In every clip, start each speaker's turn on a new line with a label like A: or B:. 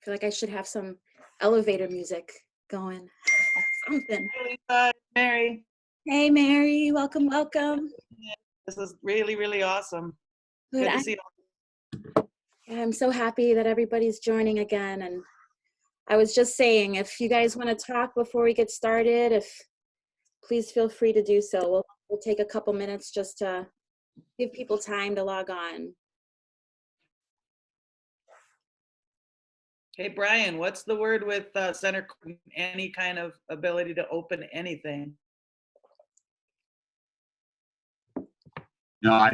A: feel like I should have some elevator music going. Something.
B: Hi, Lisa, Mary.
A: Hey, Mary. Welcome, welcome.
B: This is really, really awesome.
A: Good.
B: Good to see you.
A: I'm so happy that everybody's joining again. And I was just saying, if you guys want to talk before we get started, please feel free to do so. We'll take a couple minutes just to give people time to log on.
B: Hey, Brian, what's the word with center any kind of ability to open anything?
C: No,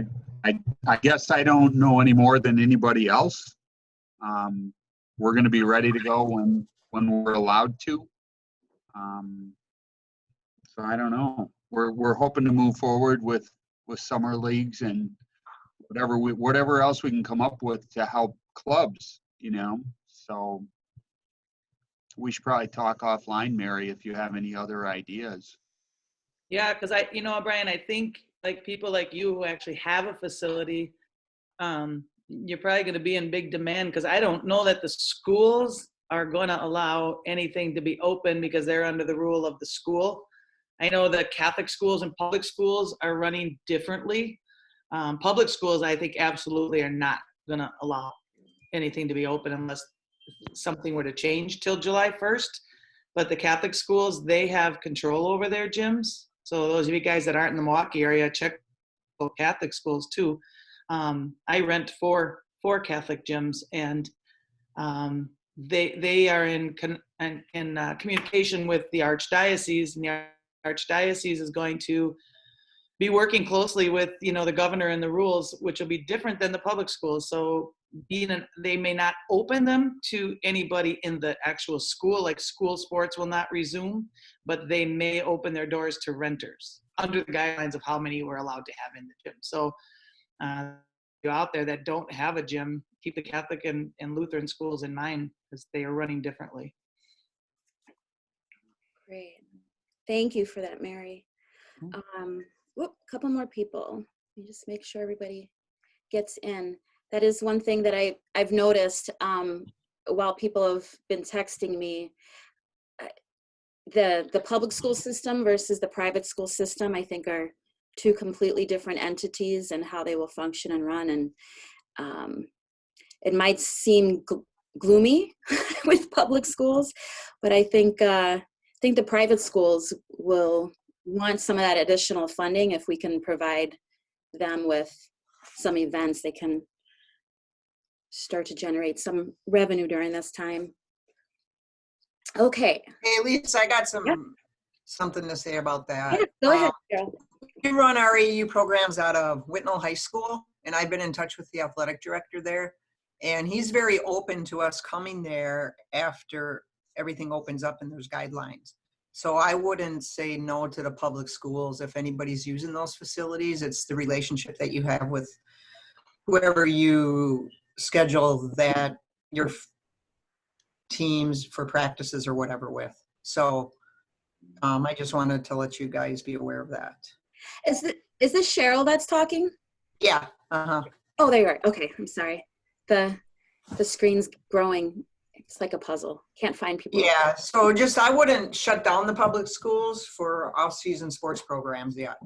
C: I guess I don't know any more than anybody else. We're going to be ready to go when we're allowed to. So I don't know. We're hoping to move forward with summer leagues and whatever else we can come up with to help clubs, you know. So we should probably talk offline, Mary, if you have any other ideas.
B: Yeah, because Brian, I think like people like you who actually have a facility, you're probably going to be in big demand, because I don't know that the schools are going to allow anything to be open because they're under the rule of the school. I know that Catholic schools and public schools are running differently. Public schools, I think, absolutely are not going to allow anything to be open unless something were to change till July 1st. But the Catholic schools, they have control over their gyms. So those of you guys that aren't in the Milwaukee area, check Catholic schools too. I rent four Catholic gyms, and they are in communication with the Archdiocese, and the Archdiocese is going to be working closely with the governor and the rules, which will be different than the public schools. So they may not open them to anybody in the actual school, like school sports will not resume, but they may open their doors to renters under the guidelines of how many we're allowed to have in the gym. So you out there that don't have a gym, keep the Catholic and Lutheran schools in mind, because they are running differently.
A: Great. Thank you for that, Mary. A couple more people. Let me just make sure everybody gets in. That is one thing that I've noticed while people have been texting me. The public school system versus the private school system, I think, are two completely different entities and how they will function and run. And it might seem gloomy with public schools, but I think the private schools will want some of that additional funding. If we can provide them with some events, they can start to generate some revenue during this time. Okay.
D: Hey, Lisa, I got something to say about that.
A: Yeah, go ahead, Carol.
D: We run our AU programs out of Whitnall High School, and I've been in touch with the athletic director there, and he's very open to us coming there after everything opens up and there's guidelines. So I wouldn't say no to the public schools if anybody's using those facilities. It's the relationship that you have with whoever you schedule that your teams for practices or whatever with. So I just wanted to let you guys be aware of that.
A: Is this Cheryl that's talking?
D: Yeah.
A: Oh, there you are. Okay, I'm sorry. The screen's growing. It's like a puzzle. Can't find people.
D: Yeah, so I wouldn't shut down the public schools for off-season sports programs yet.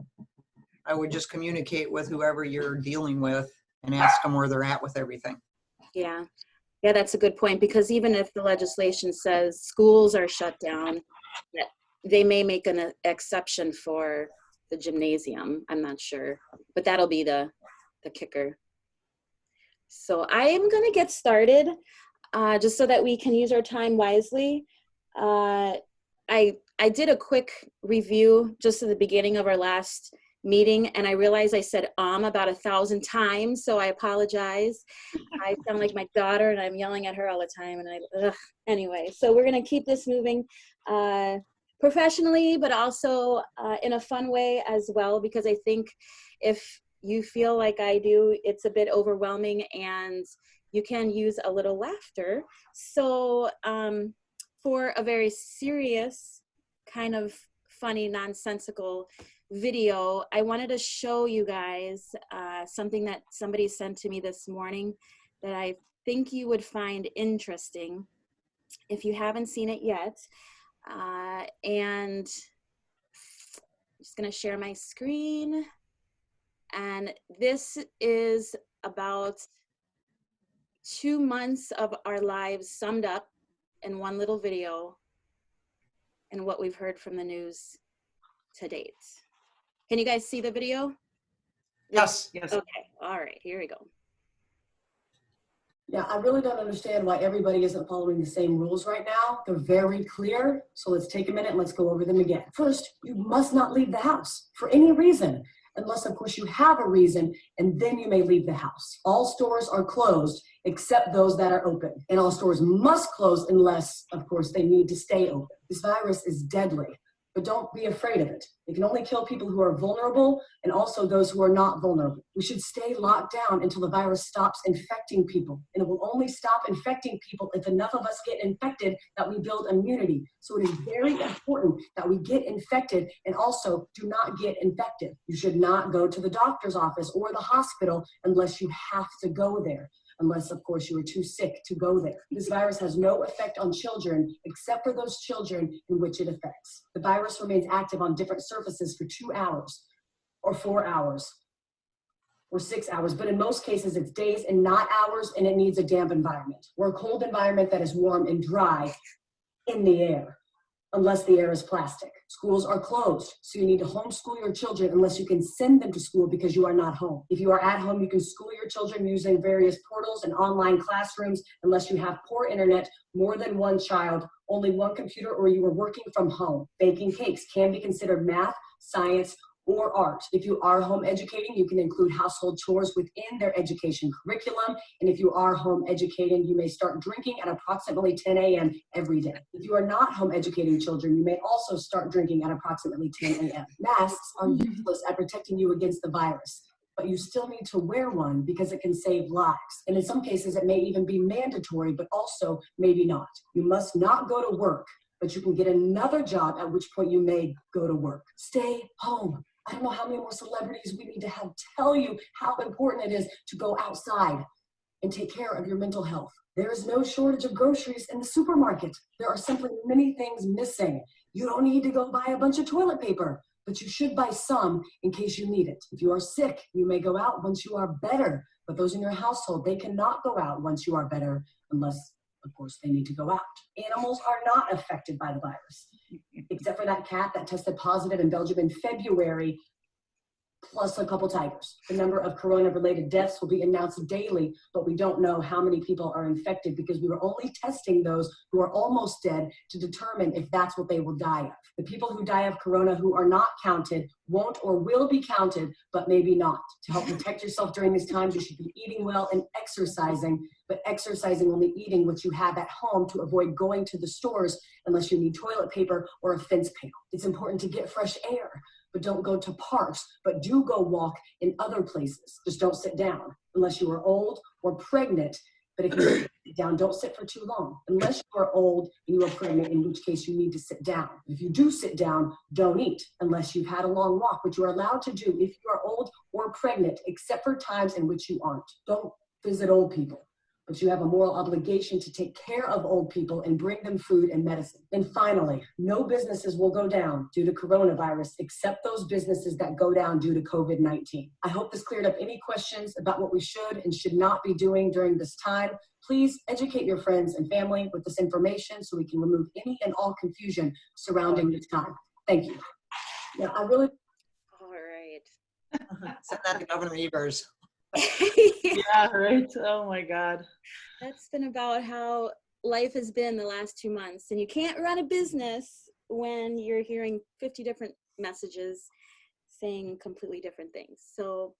D: I would just communicate with whoever you're dealing with and ask them where they're at with everything.
A: Yeah, that's a good point, because even if the legislation says schools are shut down, they may make an exception for the gymnasium. I'm not sure, but that'll be the kicker. So I am going to get started just so that we can use our time wisely. I did a quick review just at the beginning of our last meeting, and I realized I said about 1,000 times, so I apologize. I sound like my daughter, and I'm yelling at her all the time, and anyway, so we're going to keep this moving professionally, but also in a fun way as well, because I think if you feel like I do, it's a bit overwhelming and you can use a little laughter. So for a very serious, kind of funny, nonsensical video, I wanted to show you guys something that somebody sent to me this morning that I think you would find interesting. if you haven't seen it yet. And I'm just gonna share my screen. And this is about 2 months of our lives summed up in one little video and what we've heard from the news to date. Can you guys see the video?
D: Yes.
B: Yes.
A: Okay, all right, here we go.
E: Yeah, I really don't understand why everybody isn't following the same rules right now. They're very clear. So let's take a minute and let's go over them again. First, you must not leave the house for any reason, unless of course you have a reason, and then you may leave the house. All stores are closed except those that are open. And all stores must close unless, of course, they need to stay open. This virus is deadly, but don't be afraid of it. It can only kill people who are vulnerable and also those who are not vulnerable. We should stay locked down until the virus stops infecting people. And it will only stop infecting people if enough of us get infected that we build immunity. So it is very important that we get infected and also do not get infected. You should not go to the doctor's office or the hospital unless you have to go there. Unless, of course, you are too sick to go there. This virus has no effect on children except for those children in which it affects. The virus remains active on different surfaces for 2 hours or 4 hours or 6 hours, but in most cases it's days and not hours, and it needs a damp environment or a cold environment that is warm and dry in the air, unless the air is plastic. Schools are closed, so you need to homeschool your children unless you can send them to school because you are not home. If you are at home, you can school your children using various portals and online classrooms unless you have poor internet, more than one child, only one computer, or you are working from home. Baking cakes can be considered math, science, or art. If you are home educating, you can include household chores within their education curriculum. And if you are home educating, you may start drinking at approximately 10 a.m. every day. If you are not home educating children, you may also start drinking at approximately 10 a.m. Masks are useless at protecting you against the virus, but you still need to wear one because it can save lives. And in some cases, it may even be mandatory, but also maybe not. You must not go to work, but you can get another job, at which point you may go to work. Stay home. I don't know how many more celebrities we need to have tell you how important it is to go outside and take care of your mental health. There is no shortage of groceries in the supermarket. There are simply many things missing. You don't need to go buy a bunch of toilet paper, but you should buy some in case you need it. If you are sick, you may go out once you are better, but those in your household, they cannot go out once you are better unless, of course, they need to go out. Animals are not affected by the virus, except for that cat that tested positive in Belgium in February, plus a couple tigers. The number of corona-related deaths will be announced daily, but we don't know how many people are infected because we were only testing those who are almost dead to determine if that's what they will die of. The people who die of corona who are not counted won't or will be counted, but maybe not. To help protect yourself during these times, you should be eating well and exercising, but exercising only eating what you have at home to avoid going to the stores unless you need toilet paper or a fence panel. It's important to get fresh air, but don't go to parks, but do go walk in other places. Just don't sit down unless you are old or pregnant. But if you sit down, don't sit for too long unless you are old and you are pregnant, in which case you need to sit down. If you do sit down, don't eat unless you've had a long walk, which you are allowed to do if you are old or pregnant, except for times in which you aren't. Don't visit old people, but you have a moral obligation to take care of old people and bring them food and medicine. And finally, no businesses will go down due to coronavirus except those businesses that go down due to COVID-19. I hope this cleared up any questions about what we should and should not be doing during this time. Please educate your friends and family with this information so we can remove any and all confusion surrounding this time. Thank you. Yeah, I really.
A: All right.
D: Send that to Governor Evers.
B: Yeah, right. Oh my God.
A: That's been about how life has been the last 2 months. And you can't run a business when you're hearing 50 different messages saying completely different things. So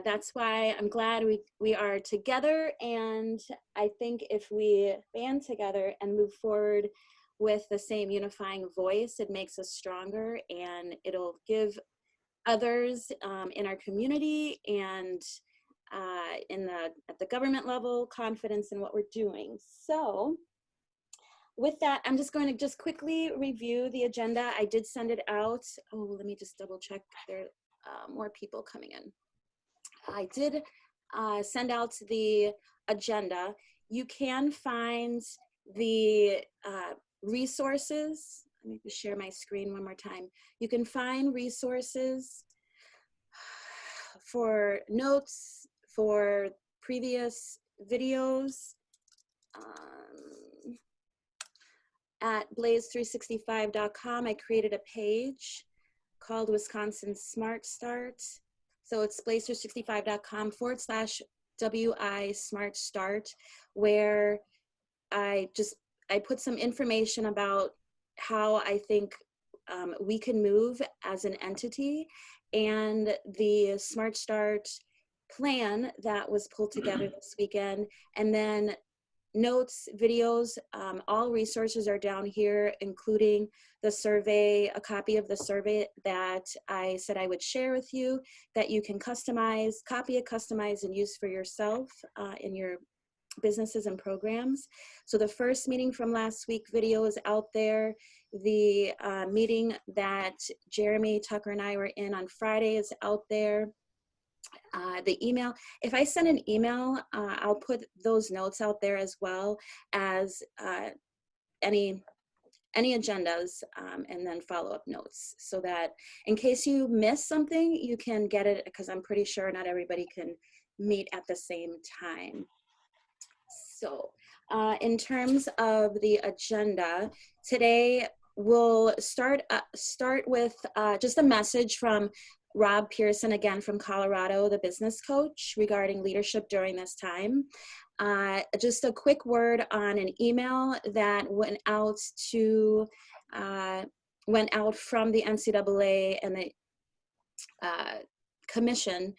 A: that's why I'm glad we are together. And I think if we band together and move forward with the same unifying voice, it makes us stronger, and it'll give others in our community and at the government level confidence in what we're doing. So with that, I'm just going to just quickly review the agenda. I did send it out. Oh, let me just double check. There are more people coming in. I did send out the agenda. You can find the resources. Let me just share my screen one more time. You can find resources for notes, for previous videos at blaze365.com. I created a page called Wisconsin Smart Start. So it's blaze365.com/WI Smart Start, where I put some information about how I think we can move as an entity, and the Smart Start plan that was pulled together this weekend, and then notes, videos, all resources are down here, including the survey, a copy of the survey that I said I would share with you, that you can customize, copy it, customize, and use for yourself in your businesses and programs. So the first meeting from last week video is out there. The meeting that Jeremy, Tucker, and I were in on Friday is out there. The email, if I send an email, I'll put those notes out there, as well as any agendas, and then follow-up notes, so that in case you miss something, you can get it, because I'm pretty sure not everybody can meet at the same time. So in terms of the agenda, today we'll start with just a message from Rob Pearson, again from Colorado, the business coach, regarding leadership during this time. Just a quick word on an email that went out from the NCAA and the commission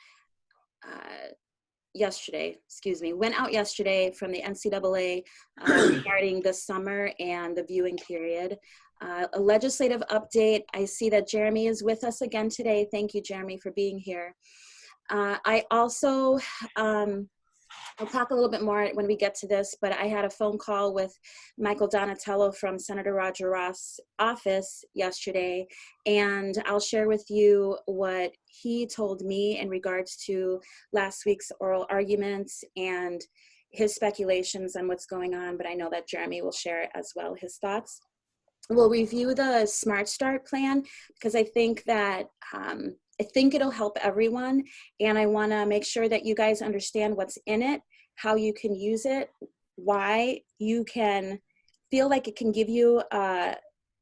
A: went out yesterday from the NCAA regarding the summer and the viewing period. A legislative update. I see that Jeremy is with us again today. Thank you, Jeremy, for being here. I also, I'll talk a little bit more when we get to this, but I had a phone call with Michael Donatello from Senator Roger Ross' office yesterday, and I'll share with you what he told me in regards to last week's oral arguments and his speculations on what's going on, but I know that Jeremy will share as well his thoughts. We'll review the Smart Start plan, because I think that it'll help everyone, and I want to make sure that you guys understand what's in it, how you can use it, why you can feel like it can give you a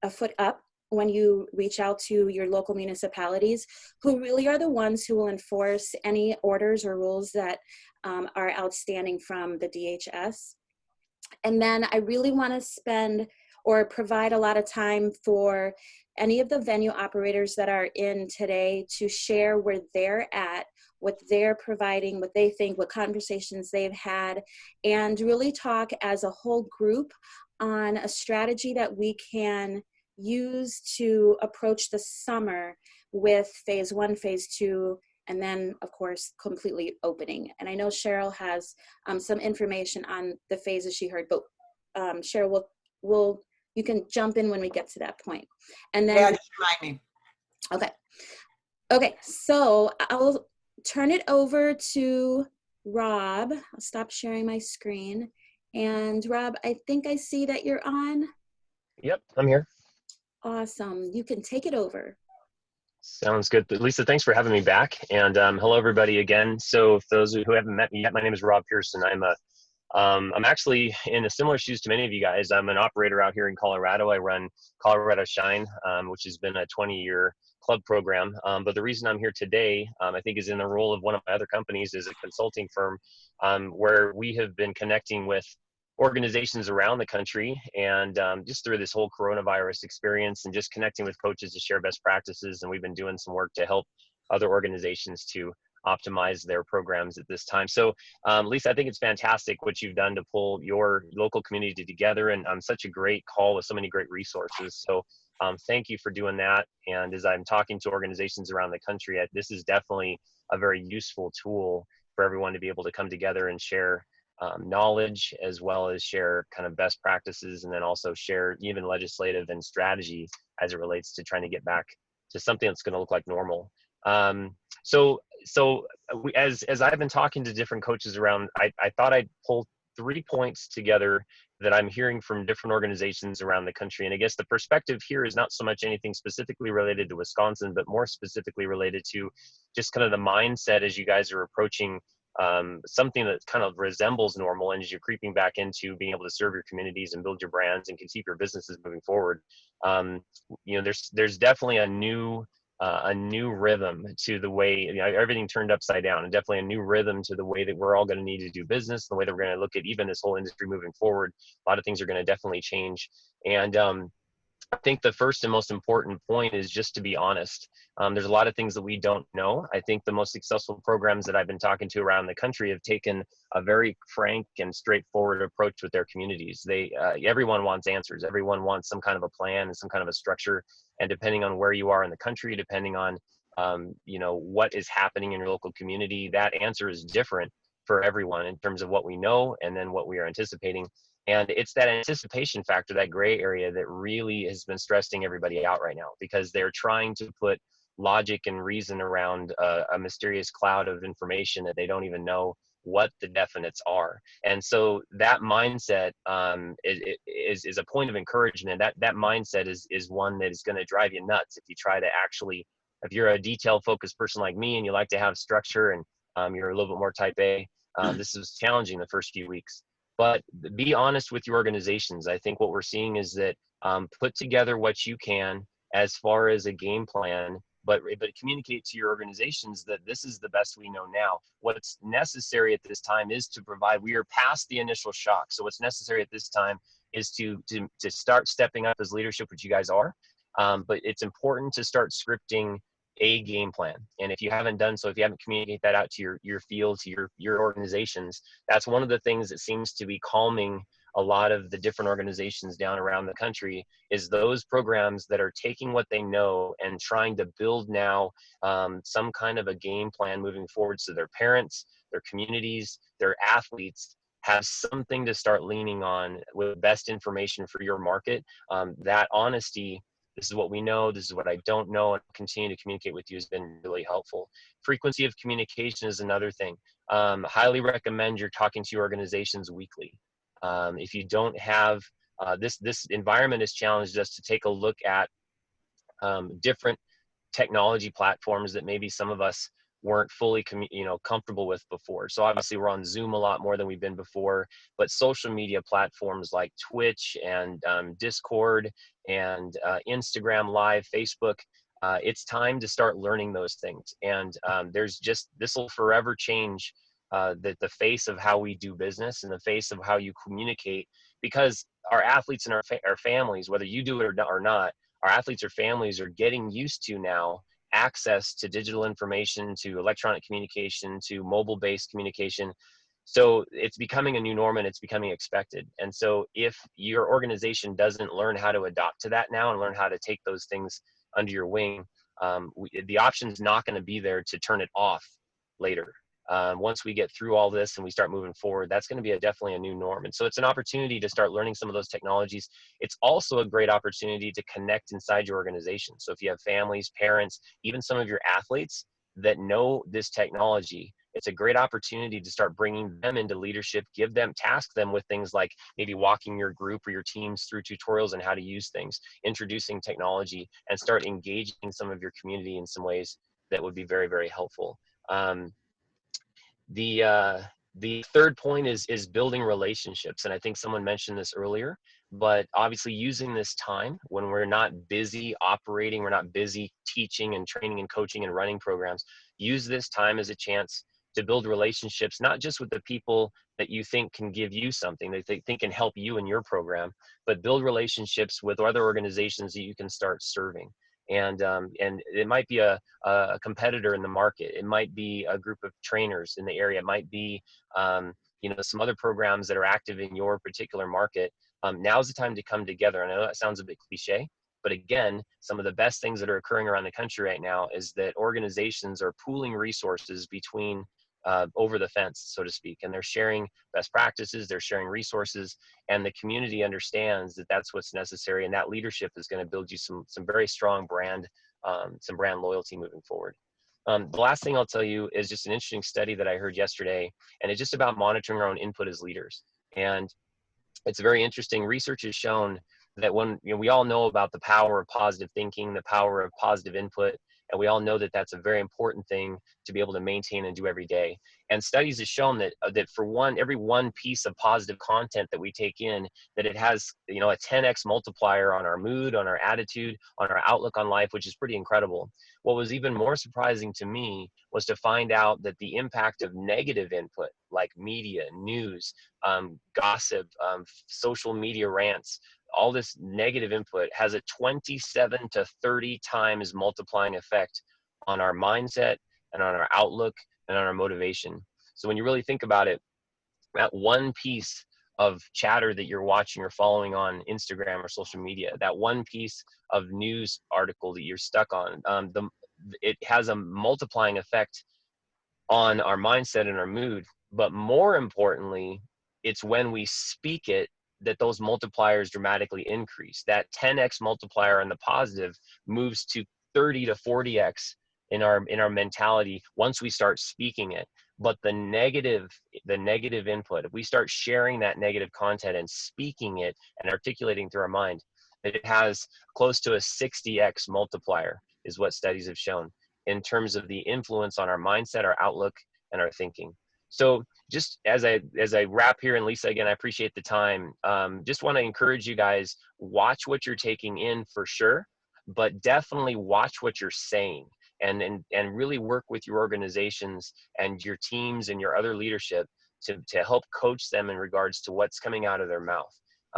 A: foot up when you reach out to your local municipalities, who really are the ones who will enforce any orders or rules that are outstanding from the DHS. And then I really want to spend or provide a lot of time for any of the venue operators that are in today to share where they're at, what they're providing, what they think, what conversations they've had, and really talk as a whole group on a strategy that we can use to approach the summer with phase 1, phase 2, and then of course completely opening. And I know Cheryl has some information on the phases she heard, but Cheryl you can jump in when we get to that point. And then,
D: Yeah, just remind me.
A: Okay, so I'll turn it over to Rob. I'll stop sharing my screen. And Rob, I think I see that you're on.
F: Yep, I'm here.
A: Awesome, you can take it over.
F: Sounds good. Lisa, thanks for having me back. And hello, everybody again. So for those who haven't met me yet, my name is Rob Pearson. I'm actually in a similar shoes to many of you guys. I'm an operator out here in Colorado. I run Colorado Shine, which has been a 20-year club program. But the reason I'm here today, I think, is in the role of one of my other companies is a consulting firm where we have been connecting with organizations around the country, and just through this whole coronavirus experience, and just connecting with coaches to share best practices. And we've been doing some work to help other organizations to optimize their programs at this time. So Lisa, I think it's fantastic what you've done to pull your local community together, and such a great call with so many great resources. So thank you for doing that. And as I'm talking to organizations around the country, this is definitely a very useful tool for everyone to be able to come together and share knowledge, as well as share kind of best practices, and then also share even legislative and strategy as it relates to trying to get back to something that's going to look like normal. So as I've been talking to different coaches around, I thought I'd pull 3 points together that I'm hearing from different organizations around the country. And I guess the perspective here is not so much anything specifically related to Wisconsin, but more specifically related to just kind of the mindset as you guys are approaching something that kind of resembles normal, and as you're creeping back into being able to serve your communities and build your brands and keep your businesses moving forward. You know, there's definitely a new rhythm to the way, you know, everything turned upside down, and definitely a new rhythm to the way that we're all going to need to do business, the way that we're going to look at even this whole industry moving forward. A lot of things are going to definitely change. And I think the first and most important point is just to be honest. There's a lot of things that we don't know. I think the most successful programs that I've been talking to around the country have taken a very frank and straightforward approach with their communities. Everyone wants answers. Everyone wants some kind of a plan and some kind of a structure. And depending on where you are in the country, depending on you know, what is happening in your local community, that answer is different for everyone in terms of what we know and then what we are anticipating. And it's that anticipation factor, that gray area, that really has been stressing everybody out right now, because they're trying to put logic and reason around a mysterious cloud of information that they don't even know what the definites are. And so that mindset is a point of encouragement. That mindset is one that is going to drive you nuts if you try to actually, if you're a detail focused person like me and you like to have structure and you're a little bit more type A, this is challenging the first few weeks. But be honest with your organizations. I think what we're seeing is that put together what you can as far as a game plan, but communicate to your organizations that this is the best we know now. What's necessary at this time is to provide, we are past the initial shock. So what's necessary at this time is to start stepping up as leadership, which you guys are. But it's important to start scripting a game plan. And if you haven't done so, if you haven't communicated that out to your field, to your organizations, that's one of the things that seems to be calming a lot of the different organizations down around the country, is those programs that are taking what they know and trying to build now some kind of a game plan moving forward, so their parents, their communities, their athletes have something to start leaning on with best information for your market. That honesty, this is what we know, this is what I don't know, and continue to communicate with you has been really helpful. Frequency of communication is another thing. Highly recommend you're talking to your organizations weekly. If you don't have, this environment has challenged us to take a look at different technology platforms that maybe some of us weren't fully comfortable with before. So obviously we're on Zoom a lot more than we've been before, but social media platforms like Twitch and Discord and Instagram Live, Facebook, it's time to start learning those things. And this will forever change the face of how we do business and the face of how you communicate, because our athletes and our families, whether you do it or not, our athletes or families are getting used to now access to digital information, to electronic communication, to mobile-based communication. So it's becoming a new norm and it's becoming expected. And so if your organization doesn't learn how to adopt to that now and learn how to take those things under your wing, the option's not going to be there to turn it off later. Once we get through all this and we start moving forward, that's going to be definitely a new norm. And so it's an opportunity to start learning some of those technologies. It's also a great opportunity to connect inside your organization. So if you have families, parents, even some of your athletes that know this technology, it's a great opportunity to start bringing them into leadership, task them with things like maybe walking your group or your teams through tutorials on how to use things, introducing technology, and start engaging some of your community in some ways that would be very, very helpful. The third point is building relationships. And I think someone mentioned this earlier, but obviously using this time when we're not busy operating, we're not busy teaching and training and coaching and running programs, use this time as a chance to build relationships, not just with the people that you think can give you something, that they think can help you in your program, but build relationships with other organizations that you can start serving. And it might be a competitor in the market. It might be a group of trainers in the area. It might be, some other programs that are active in your particular market. Now's the time to come together. And I know that sounds a bit cliche, but again, some of the best things that are occurring around the country right now is that organizations are pooling resources between over the fence, so to speak, and they're sharing best practices, they're sharing resources, and the community understands that that's what's necessary, and that leadership is going to build you some very strong brand, some brand loyalty moving forward. The last thing I'll tell you is just an interesting study that I heard yesterday, and it's just about monitoring our own input as leaders. And it's very interesting. Research has shown that when, you know, we all know about the power of positive thinking, the power of positive input, and we all know that that's a very important thing to be able to maintain and do every day. And studies have shown that that for every one piece of positive content that we take in, that it has, you know, a 10x multiplier on our mood, on our attitude, on our outlook on life, which is pretty incredible. What was even more surprising to me was to find out that the impact of negative input, like media, news, gossip, social media rants, all this negative input has a 27 to 30 times multiplying effect on our mindset and on our outlook and on our motivation. So when you really think about it, that one piece of chatter that you're watching or following on Instagram or social media, that one piece of news article that you're stuck on, it has a multiplying effect on our mindset and our mood. But more importantly, it's when we speak it that those multipliers dramatically increase. That 10x multiplier on the positive moves to 30 to 40x in our mentality once we start speaking it. But the negative input, if we start sharing that negative content and speaking it and articulating through our mind, it has close to a 60x multiplier, is what studies have shown in terms of the influence on our mindset, our outlook, and our thinking. So just as I wrap here, and Lisa, again, I appreciate the time. Just want to encourage you guys, watch what you're taking in for sure, but definitely watch what you're saying, and really work with your organizations and your teams and your other leadership to help coach them in regards to what's coming out of their mouth.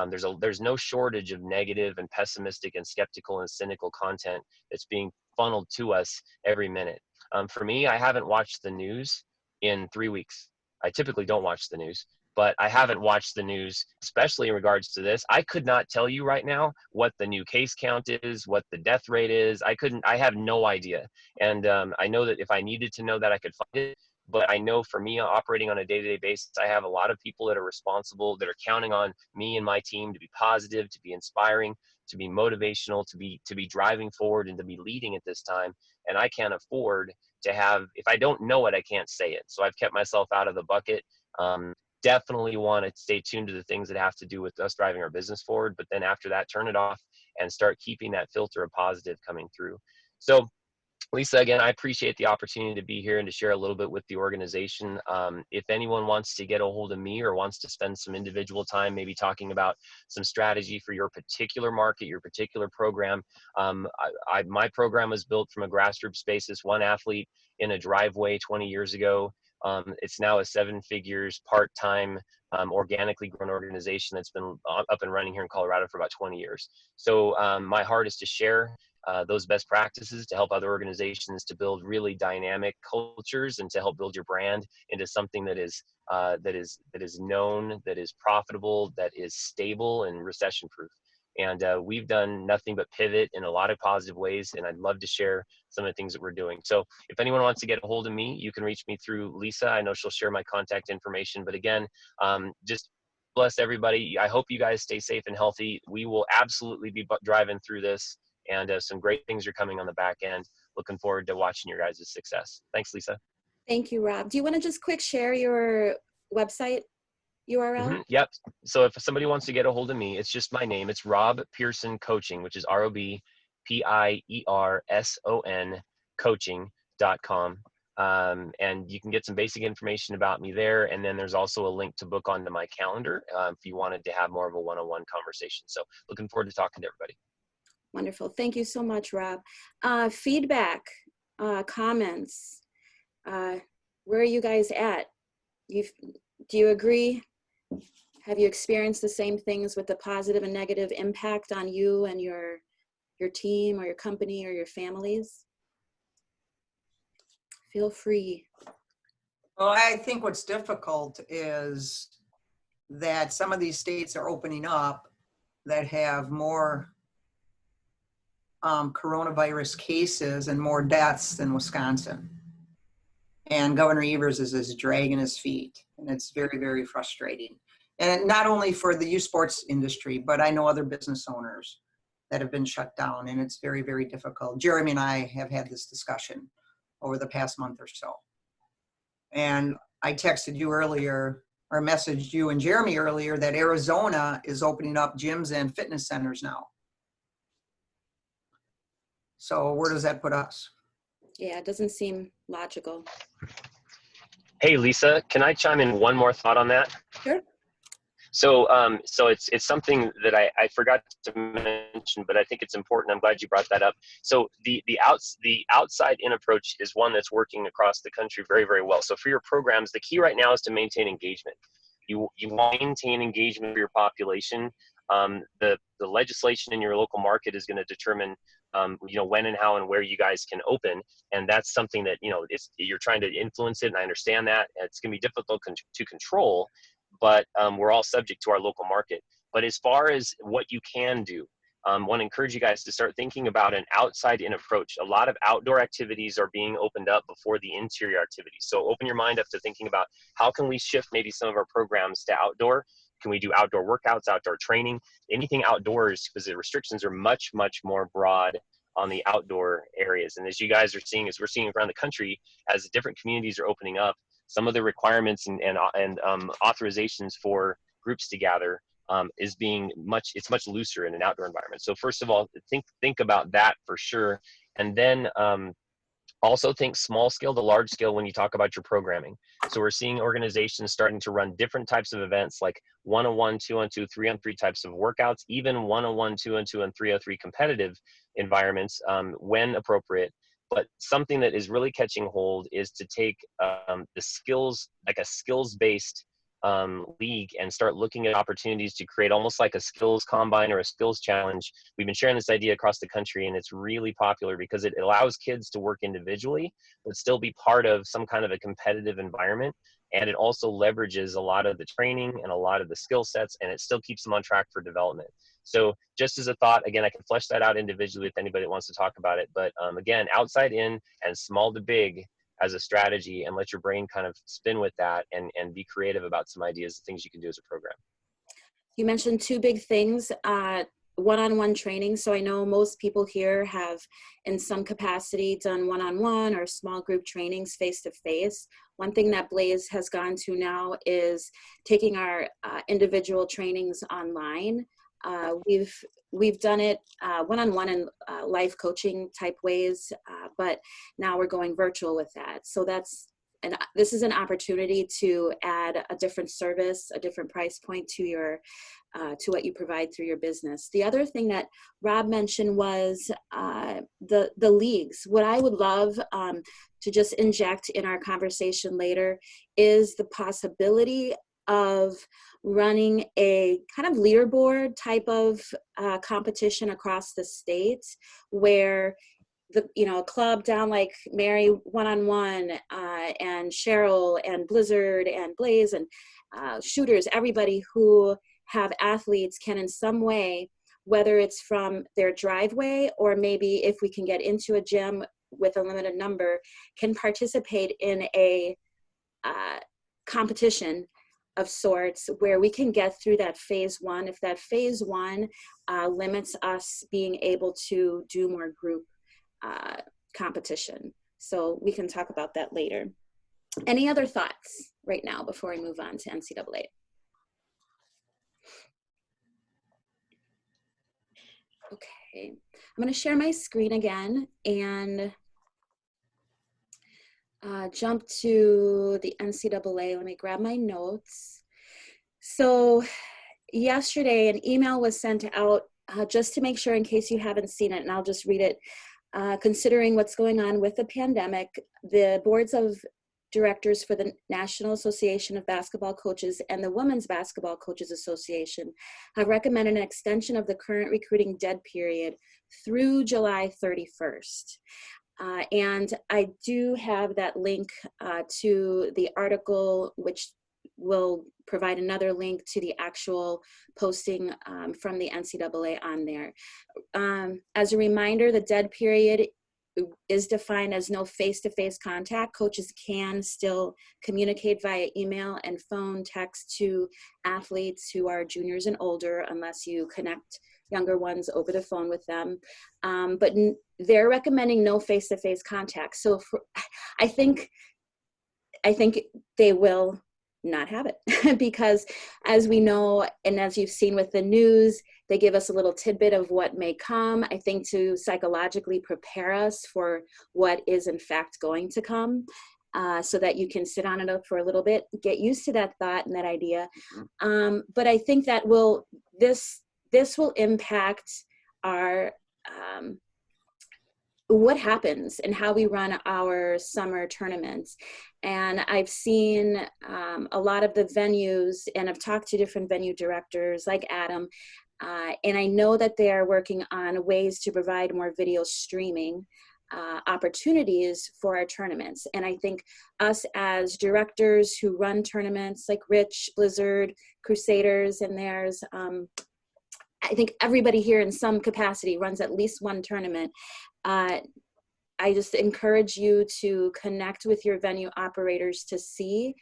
F: There's no shortage of negative and pessimistic and skeptical and cynical content that's being funneled to us every minute. For me, I haven't watched the news in 3 weeks. I typically don't watch the news, but I haven't watched the news, especially in regards to this. I could not tell you right now what the new case count is, what the death rate is. I have no idea. And I know that if I needed to know that, I could find it. But I know for me, operating on a day-to-day basis, I have a lot of people that are responsible, that are counting on me and my team to be positive, to be inspiring, to be motivational, to be driving forward and to be leading at this time. And I can't afford to have, if I don't know it, I can't say it. So I've kept myself out of the bucket. Definitely want to stay tuned to the things that have to do with us driving our business forward. But then after that, turn it off and start keeping that filter of positive coming through. So Lisa, again, I appreciate the opportunity to be here and to share a little bit with the organization. If anyone wants to get a hold of me or wants to spend some individual time, maybe talking about some strategy for your particular market, your particular program, my program was built from a grassroots basis, one athlete in a driveway 20 years ago. It's now a 7 figures, part-time, organically grown organization that's been up and running here in Colorado for about 20 years. So my heart is to share those best practices to help other organizations to build really dynamic cultures and to help build your brand into something that is known, that is profitable, that is stable and recession proof. And we've done nothing but pivot in a lot of positive ways, and I'd love to share some of the things that we're doing. So if anyone wants to get a hold of me, you can reach me through Lisa. I know she'll share my contact information, but again, just bless everybody. I hope you guys stay safe and healthy. We will absolutely be driving through this, and some great things are coming on the back end. Looking forward to watching your guys' success. Thanks, Lisa.
A: Thank you, Rob. Do you want to just quick share your website URL?
F: Yep. So if somebody wants to get a hold of me, it's just my name. It's Rob Pearson Coaching, which is ROBPIERSON coaching.com. And you can get some basic information about me there. And then there's also a link to book onto my calendar if you wanted to have more of a one-on-one conversation. So looking forward to talking to everybody.
A: Wonderful. Thank you so much, Rob. Feedback, comments, where are you guys at? Do you agree? Have you experienced the same things with the positive and negative impact on you and your team or your company or your families? Feel free.
D: Well, I think what's difficult is that some of these states are opening up that have more coronavirus cases and more deaths than Wisconsin. And Governor Evers is dragging his feet, and it's very, very frustrating. And not only for the youth sports industry, but I know other business owners that have been shut down, and it's very, very difficult. Jeremy and I have had this discussion over the past month or so. And I texted you earlier or messaged you and Jeremy earlier that Arizona is opening up gyms and fitness centers now. So where does that put us?
A: Yeah, it doesn't seem logical.
F: Hey, Lisa, can I chime in one more thought on that?
A: Sure.
F: So, so it's something that I forgot to mention, but I think it's important. I'm glad you brought that up. So the outside in approach is one that's working across the country very, very well. So for your programs, the key right now is to maintain engagement. You maintain engagement for your population. The legislation in your local market is going to determine when and how and where you guys can open, and that's something that you're trying to influence it, and I understand that it's going to be difficult to control. But we're all subject to our local market. But as far as what you can do, I want to encourage you guys to start thinking about an outside-in approach. A lot of outdoor activities are being opened up before the interior activities. So open your mind up to thinking about how can we shift maybe some of our programs to outdoor? Can we do outdoor workouts, outdoor training, anything outdoors? Because the restrictions are much, much more broad on the outdoor areas. And as you guys are seeing, as we're seeing around the country, as different communities are opening up, some of the requirements and authorizations for groups to gather is much looser in an outdoor environment. So first of all, think about that for sure, and then also think small scale to large scale when you talk about your programming. So we're seeing organizations starting to run different types of events, like 1-on-1, 2-on-2, 3-on-3 types of workouts, even 1-on-1, 2-on-2, and 3-on-3 competitive environments when appropriate. But something that is really catching hold is to take the skills, like a skills-based league, and start looking at opportunities to create almost like a skills combine or a skills challenge. We've been sharing this idea across the country, and it's really popular because it allows kids to work individually, but still be part of some kind of a competitive environment. And it also leverages a lot of the training and a lot of the skill sets, and it still keeps them on track for development. So just as a thought, again, I can flesh that out individually if anybody wants to talk about it. But again, outside in and small to big as a strategy, and let your brain kind of spin with that and be creative about some ideas, things you can do as a program.
A: You mentioned two big things, one-on-one training. So I know most people here have in some capacity done one-on-one or small group trainings face-to-face. One thing that Blaze has gone to now is taking our individual trainings online. We've done it one-on-one and life coaching type ways, but now we're going virtual with that. So this is an opportunity to add a different service, a different price point to your to what you provide through your business. The other thing that Rob mentioned was the leagues. What I would love to just inject in our conversation later is the possibility of running a kind of leaderboard type of competition across the state, where a club down like Mary one-on-one and Cheryl and Blizzard and Blaze and shooters, everybody who have athletes can in some way, whether it's from their driveway or maybe if we can get into a gym with a limited number, can participate in a competition of sorts where we can get through that phase one. If that phase one limits us being able to do more group competition. So we can talk about that later. Any other thoughts right now before we move on to NCAA? Okay, I'm going to share my screen again and jump to the NCAA. Let me grab my notes. So yesterday, an email was sent out just to make sure, in case you haven't seen it, and I'll just read it. Considering what's going on with the pandemic, the boards of directors for the National Association of Basketball Coaches and the Women's Basketball Coaches Association have recommended an extension of the current recruiting dead period through July 31st. And I do have that link to the article, which will provide another link to the actual posting from the NCAA on there. As a reminder, the dead period is defined as no face-to-face contact. Coaches can still communicate via email and phone, text to athletes who are juniors and older, unless you connect younger ones over the phone with them. But they're recommending no face-to-face contact. So I think they will not have it. Because as we know, and as you've seen with the news, they give us a little tidbit of what may come, I think, to psychologically prepare us for what is in fact going to come, so that you can sit on it for a little bit, get used to that thought and that idea. But I think that this will impact our what happens and how we run our summer tournaments. And I've seen a lot of the venues, and I've talked to different venue directors like Adam, and I know that they are working on ways to provide more video streaming opportunities for our tournaments. And I think us as directors who run tournaments like Rich, Blizzard, Crusaders, and theirs, I think everybody here in some capacity runs at least one tournament. I just encourage you to connect with your venue operators to see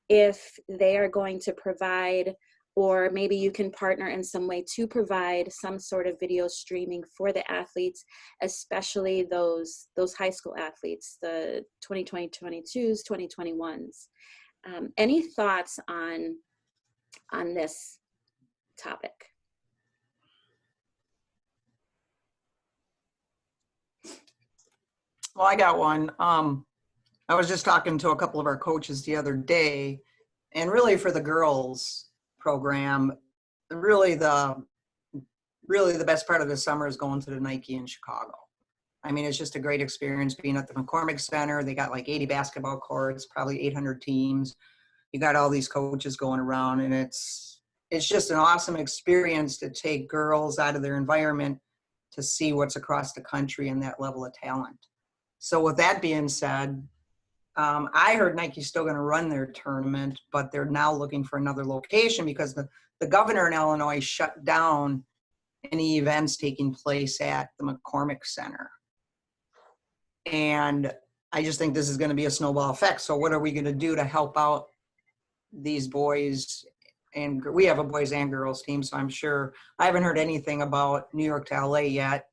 A: if they are going to provide, or maybe you can partner in some way to provide some sort of video streaming for the athletes, especially those high school athletes, the 2022s, 2021s. Any thoughts on this topic?
D: Well, I got one. I was just talking to a couple of our coaches the other day, and really for the girls program, really the best part of the summer is going to the Nike in Chicago. I mean, it's just a great experience being at the McCormick Center. They got like 80 basketball courts, probably 800 teams. You got all these coaches going around, and it's just an awesome experience to take girls out of their environment to see what's across the country and that level of talent. So with that being said, I heard Nike's still going to run their tournament, but they're now looking for another location because the governor in Illinois shut down any events taking place at the McCormick Center. And I just think this is going to be a snowball effect. So what are we going to do to help out these boys? And we have a boys and girls team, so I'm sure I haven't heard anything about New York to LA yet,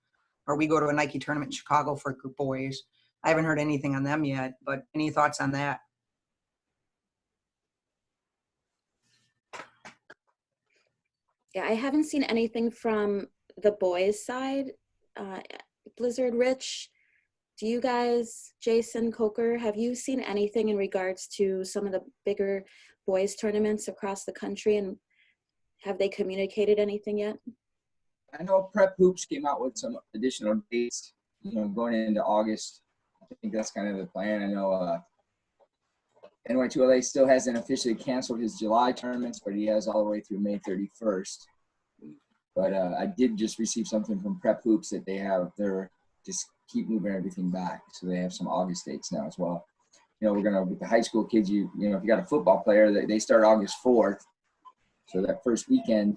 D: or we go to a Nike tournament in Chicago for group boys. I haven't heard anything on them yet, but any thoughts on that?
A: Yeah, I haven't seen anything from the boys' side. Blizzard, Rich, do you guys, Jason, Coker, have you seen anything in regards to some of the bigger boys' tournaments across the country, and have they communicated anything yet?
G: I know Prep Hoops came out with some additional dates, going into August. I think that's kind of the plan. I know NY2LA still hasn't officially canceled his July tournaments, but he has all the way through May 31st. But I did just receive something from Prep Hoops that they're just keep moving everything back. So they have some August dates now as well. We're going to, with the high school kids, if you got a football player, they start August 4th. So that first weekend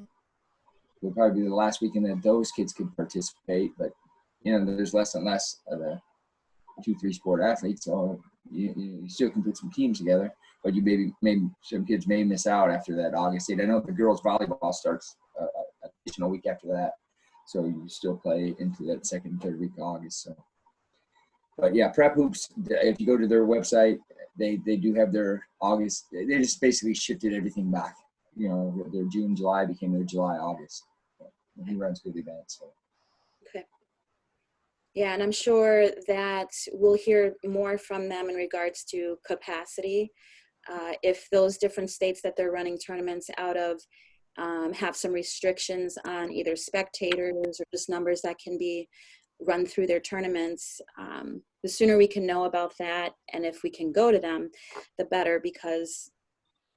G: will probably be the last weekend that those kids could participate. But, there's less and less of the 2-3 sport athletes. So you still can put some teams together, but you maybe some kids may miss out after that August date. I know the girls volleyball starts additional week after that. So you still play into that second and third week of August. So, but yeah, Prep Hoops, if you go to their website, they do have their August. They just basically shifted everything back. Their June, July became their July, August. And he runs good events. So.
A: Okay. Yeah, and I'm sure that we'll hear more from them in regards to capacity. If those different states that they're running tournaments out of have some restrictions on either spectators or just numbers that can be run through their tournaments, the sooner we can know about that, and if we can go to them, the better, because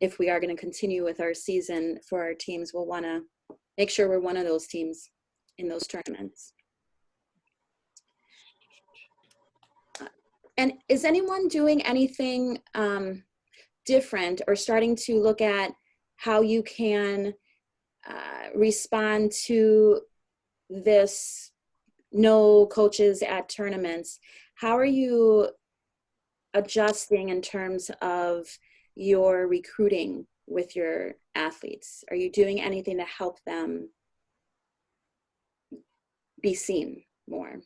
A: if we are going to continue with our season for our teams, we'll want to make sure we're one of those teams in those tournaments. And is anyone doing anything different or starting to look at how you can respond to this no coaches at tournaments? How are you adjusting in terms of your recruiting with your athletes? Are you doing anything to help them be seen more?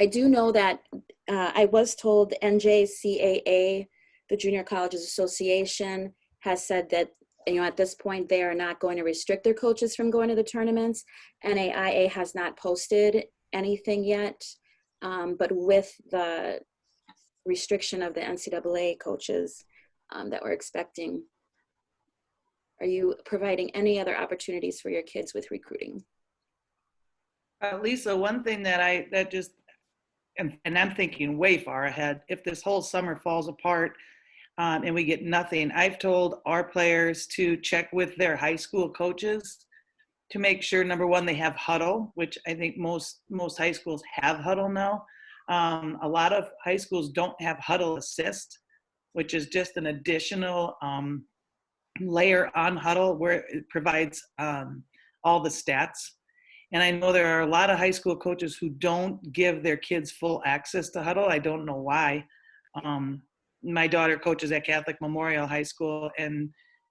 A: I do know that I was told NJCAA The Junior Colleges Association has said that, at this point, they are not going to restrict their coaches from going to the tournaments. NAIA has not posted anything yet, but with the restriction of the NCAA coaches that we're expecting, are you providing any other opportunities for your kids with recruiting?
B: Lisa, one thing that and I'm thinking way far ahead, if this whole summer falls apart and we get nothing, I've told our players to check with their high school coaches to make sure, number one, they have huddle, which I think most high schools have huddle now. A lot of high schools don't have huddle assist, which is just an additional layer on huddle where it provides all the stats. And I know there are a lot of high school coaches who don't give their kids full access to huddle. I don't know why. My daughter coaches at Catholic Memorial High School, and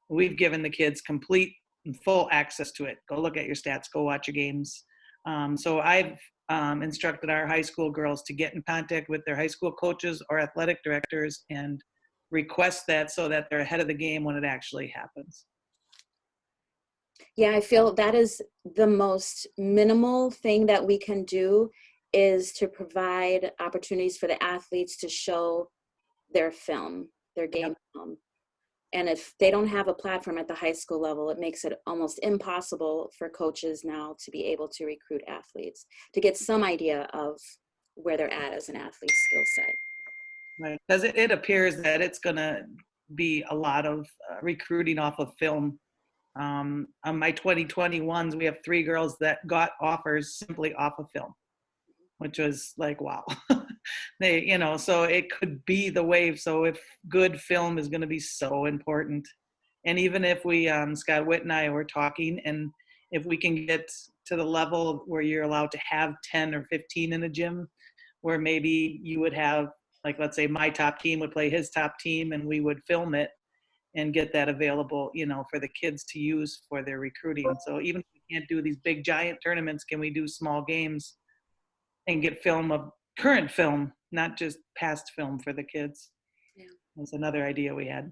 B: we've given the kids complete and full access to it. Go look at your stats, go watch your games. So I've instructed our high school girls to get in contact with their high school coaches or athletic directors and request that so that they're ahead of the game when it actually happens.
A: Yeah, I feel that is the most minimal thing that we can do, is to provide opportunities for the athletes to show their film, their game film. And if they don't have a platform at the high school level, it makes it almost impossible for coaches now to be able to recruit athletes, to get some idea of where they're at as an athlete's skill set.
B: Right, because it appears that it's going to be a lot of recruiting off of film. On my 2021s, we have 3 girls that got offers simply off of film, which was like, wow. They, so it could be the wave. So if good film is going to be so important. And even if we, Scott Witt and I were talking, and if we can get to the level where you're allowed to have 10 or 15 in a gym, where maybe you would have, like, let's say my top team would play his top team and we would film it and get that available, for the kids to use for their recruiting. So even if we can't do these big giant tournaments, can we do small games and get film of current film, not just past film for the kids?
A: Yeah.
B: That's another idea we had.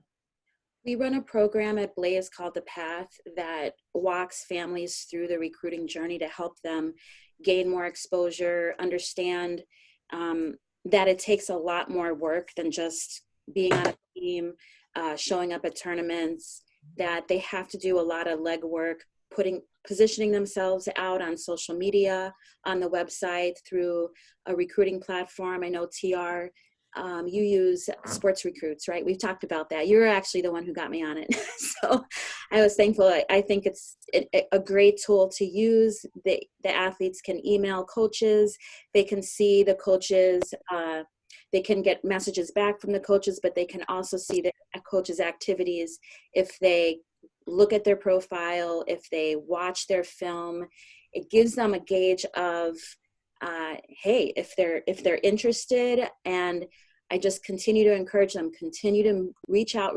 A: We run a program at Blaze called The Path that walks families through the recruiting journey to help them gain more exposure, understand that it takes a lot more work than just being on a team, showing up at tournaments, that they have to do a lot of legwork, positioning themselves out on social media, on the website, through a recruiting platform. I know TR, you use Sports Recruits, right? We've talked about that. You're actually the one who got me on it. So I was thankful. I think it's a great tool to use. The athletes can email coaches. They can see the coaches. They can get messages back from the coaches, but they can also see the coaches' activities if they look at their profile, if they watch their film. It gives them a gauge of, hey, if they're interested. And I just continue to encourage them, continue to reach out,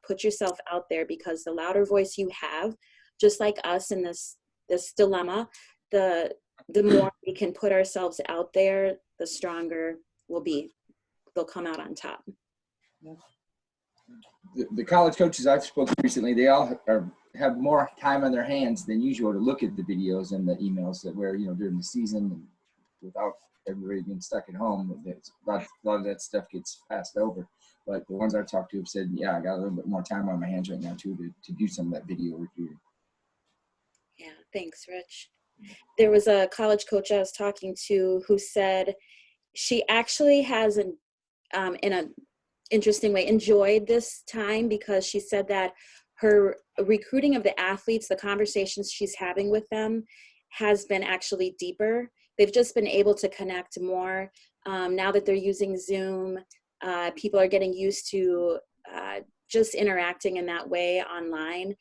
A: put yourself out there, because the louder voice you have, just like us in this dilemma, the more we can put ourselves out there, the stronger we'll be. They'll come out on top.
G: The college coaches I've spoken to recently, they all have more time on their hands than usual to look at the videos and the emails that where, during the season, and without everybody being stuck at home, a lot of that stuff gets passed over. But the ones I've talked to have said, yeah, I got a little bit more time on my hands right now too to do some of that video recruiting.
A: Yeah, thanks, Rich. There was a college coach I was talking to who said she actually has in an interesting way enjoyed this time, because she said that her recruiting of the athletes, the conversations she's having with them, has been actually deeper. They've just been able to connect more. Now that they're using Zoom, people are getting used to just interacting in that way online.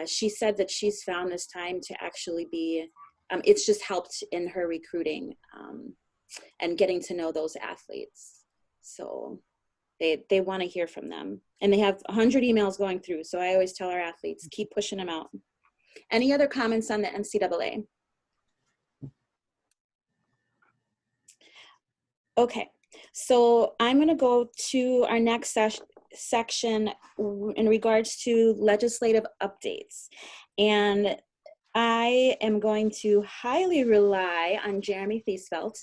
A: She said that she's found this time to actually be, it's just helped in her recruiting and getting to know those athletes. So they want to hear from them. And they have 100 emails going through. So I always tell our athletes, keep pushing them out. Any other comments on the NCAA? Okay, so I'm going to go to our next section in regards to legislative updates. And I am going to highly rely on Jeremy Thiesfeld,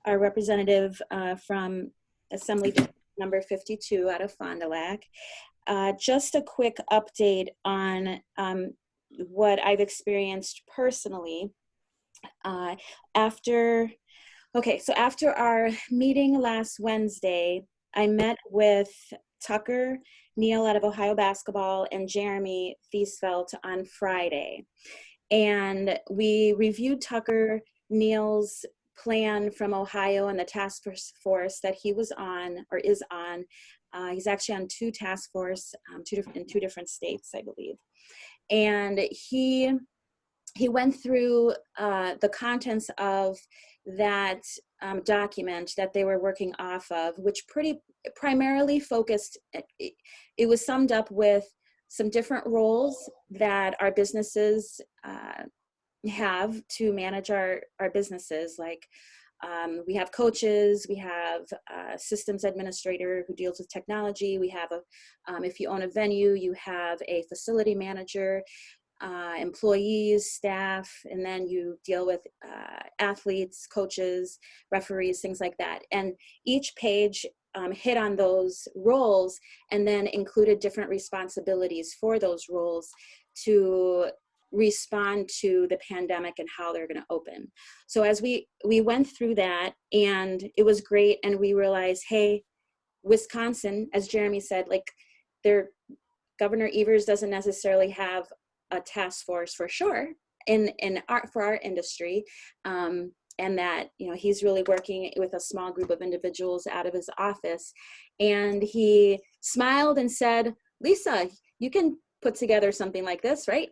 A: our representative from Assembly District number 52 out of Fond du Lac. Just a quick update on what I've experienced personally. After our meeting last Wednesday, I met with Tucker Neal out of Ohio Basketball and Jeremy Thiesfeld on Friday. And we reviewed Tucker Neal's plan from Ohio and the task force that he was on or is on. He's actually on two task force in two different states, I believe. And he went through the contents of that document that they were working off of, which primarily focused, it was summed up with some different roles that our businesses have to manage our businesses. Like we have coaches, we have a systems administrator who deals with technology. We have if you own a venue, you have a facility manager, employees, staff, and then you deal with athletes, coaches, referees, things like that. And each page hit on those roles and then included different responsibilities for those roles to respond to the pandemic and how they're going to open. So as we went through that, and it was great, and we realized, hey, Wisconsin, as Jeremy said, like Governor Evers doesn't necessarily have a task force for sure for our industry, and that he's really working with a small group of individuals out of his office. And he smiled and said, Lisa, you can put together something like this, right?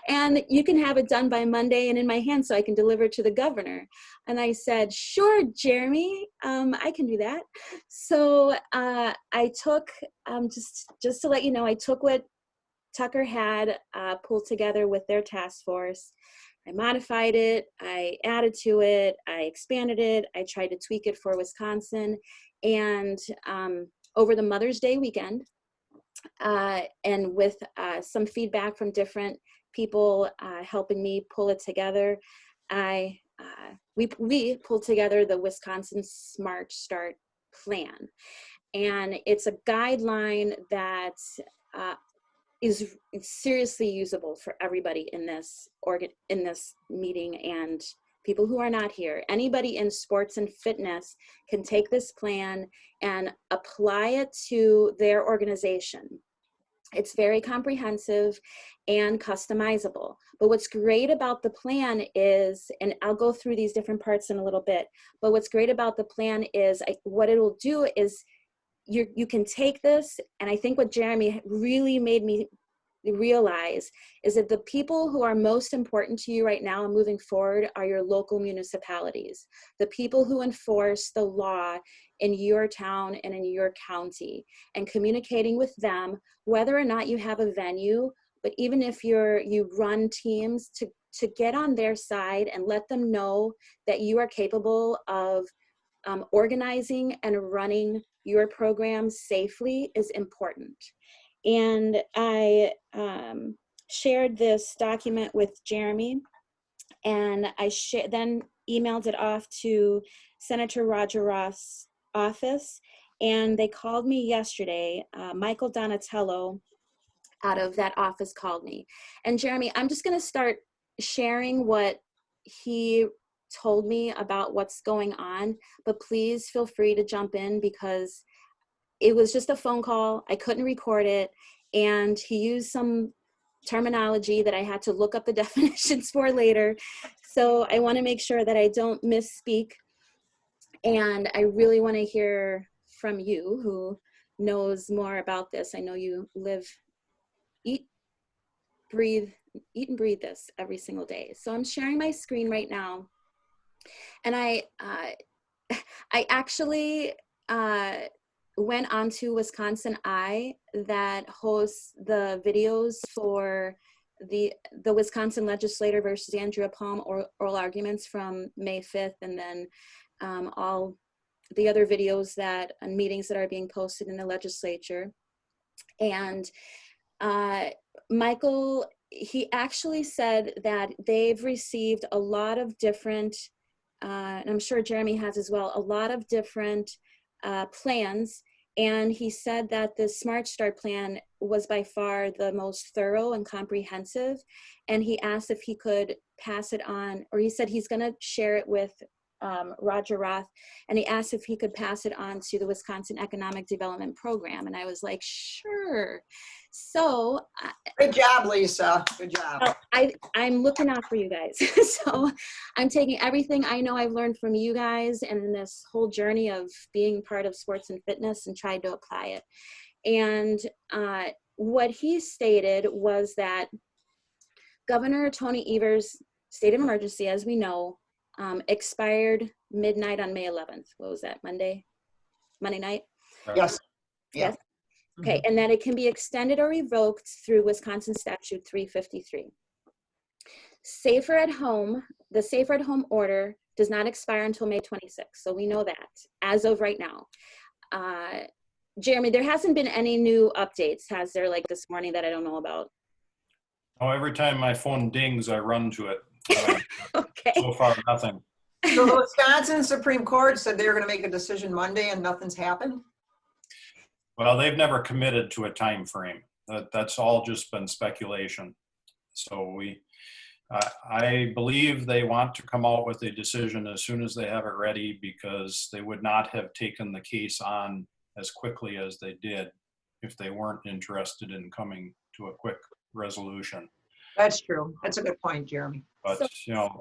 A: And you can have it done by Monday and in my hand so I can deliver it to the governor. And I said, sure, Jeremy, I can do that. So I took, just to let you know, I took what Tucker had pulled together with their task force. I modified it, I added to it, I expanded it, I tried to tweak it for Wisconsin. And over the Mother's Day weekend, and with some feedback from different people helping me pull it together, we pulled together the Wisconsin Smart Start Plan. And it's a guideline that is seriously usable for everybody in this meeting and people who are not here. Anybody in sports and fitness can take this plan and apply it to their organization. It's very comprehensive and customizable. But what's great about the plan is, and I'll go through these different parts in a little bit, but what's great about the plan is what it will do is you can take this, and I think what Jeremy really made me realize is that the people who are most important to you right now and moving forward are your local municipalities, the people who enforce the law in your town and in your county, and communicating with them, whether or not you have a venue, but even if you run teams, to get on their side and let them know that you are capable of organizing and running your program safely is important. And I shared this document with Jeremy, and I then emailed it off to Senator Roger Ross' office, and they called me yesterday. Michael Donatello out of that office called me. And Jeremy, I'm just going to start sharing what he told me about what's going on, but please feel free to jump in because it was just a phone call. I couldn't record it. And he used some terminology that I had to look up the definitions for later. So I want to make sure that I don't misspeak. And I really want to hear from you who knows more about this. I know you eat and breathe this every single day. So I'm sharing my screen right now. And I actually went onto Wisconsin Eye that hosts the videos for the Wisconsin legislator versus Andrea Palm oral arguments from May 5th, and then all the other videos that and meetings that are being posted in the legislature. And Michael, he actually said that they've received a lot of different, and I'm sure Jeremy has as well, a lot of different plans. And he said that the Smart Start plan was by far the most thorough and comprehensive. And he asked if he could pass it on, or he said he's going to share it with Roger Roth. And he asked if he could pass it on to the Wisconsin Economic Development Program. And I was like, sure. So
D: Good job, Lisa. Good job.
A: I'm looking out for you guys. So I'm taking everything I know I've learned from you guys and in this whole journey of being part of sports and fitness and tried to apply it. And what he stated was that Governor Tony Evers' state of emergency, as we know, expired midnight on May 11th. What was that, Monday night?
D: Yes. Yeah.
A: Yes. Okay, and that it can be extended or revoked through Wisconsin Statute 353. Safer at Home, the Safer at Home order does not expire until May 26th. So we know that as of right now. Jeremy, there hasn't been any new updates, has there, like this morning that I don't know about?
H: Oh, every time my phone dings, I run to it.
A: Okay.
H: So far, nothing.
D: So the Wisconsin Supreme Court said they were going to make a decision Monday and nothing's happened?
H: Well, they've never committed to a time frame. That's all just been speculation. So I believe they want to come out with a decision as soon as they have it ready, because they would not have taken the case on as quickly as they did if they weren't interested in coming to a quick resolution.
D: That's true. That's a good point, Jeremy.
H: But,
A: So-
H: you know,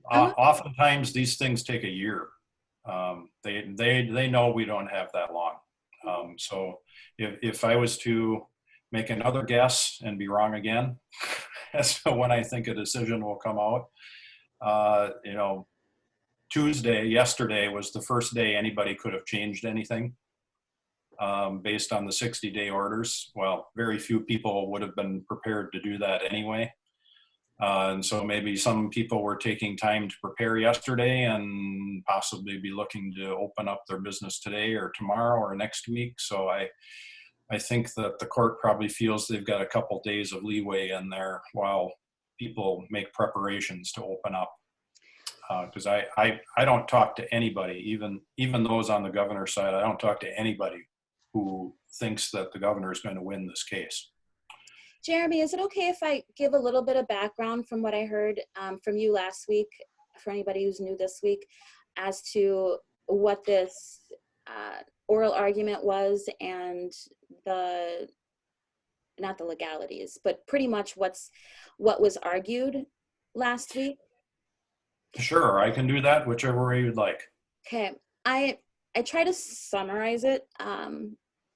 H: oftentimes these things take a year. They know we don't have that long. So if I was to make another guess and be wrong again as to when I think a decision will come out, you know, yesterday was the first day anybody could have changed anything based on the 60-day orders. Well, very few people would have been prepared to do that anyway. And so maybe some people were taking time to prepare yesterday and possibly be looking to open up their business today or tomorrow or next week. So I think that the court probably feels they've got a couple days of leeway in there while people make preparations to open up. Because I don't talk to anybody, even those on the governor's side, I don't talk to anybody who thinks that the governor is going to win this case.
A: Jeremy, is it okay if I give a little bit of background from what I heard from you last week, for anybody who's new this week, as to what this oral argument was and not the legalities, but pretty much what was argued last week?
H: Sure, I can do that, whichever way you'd like.
A: Okay, I try to summarize it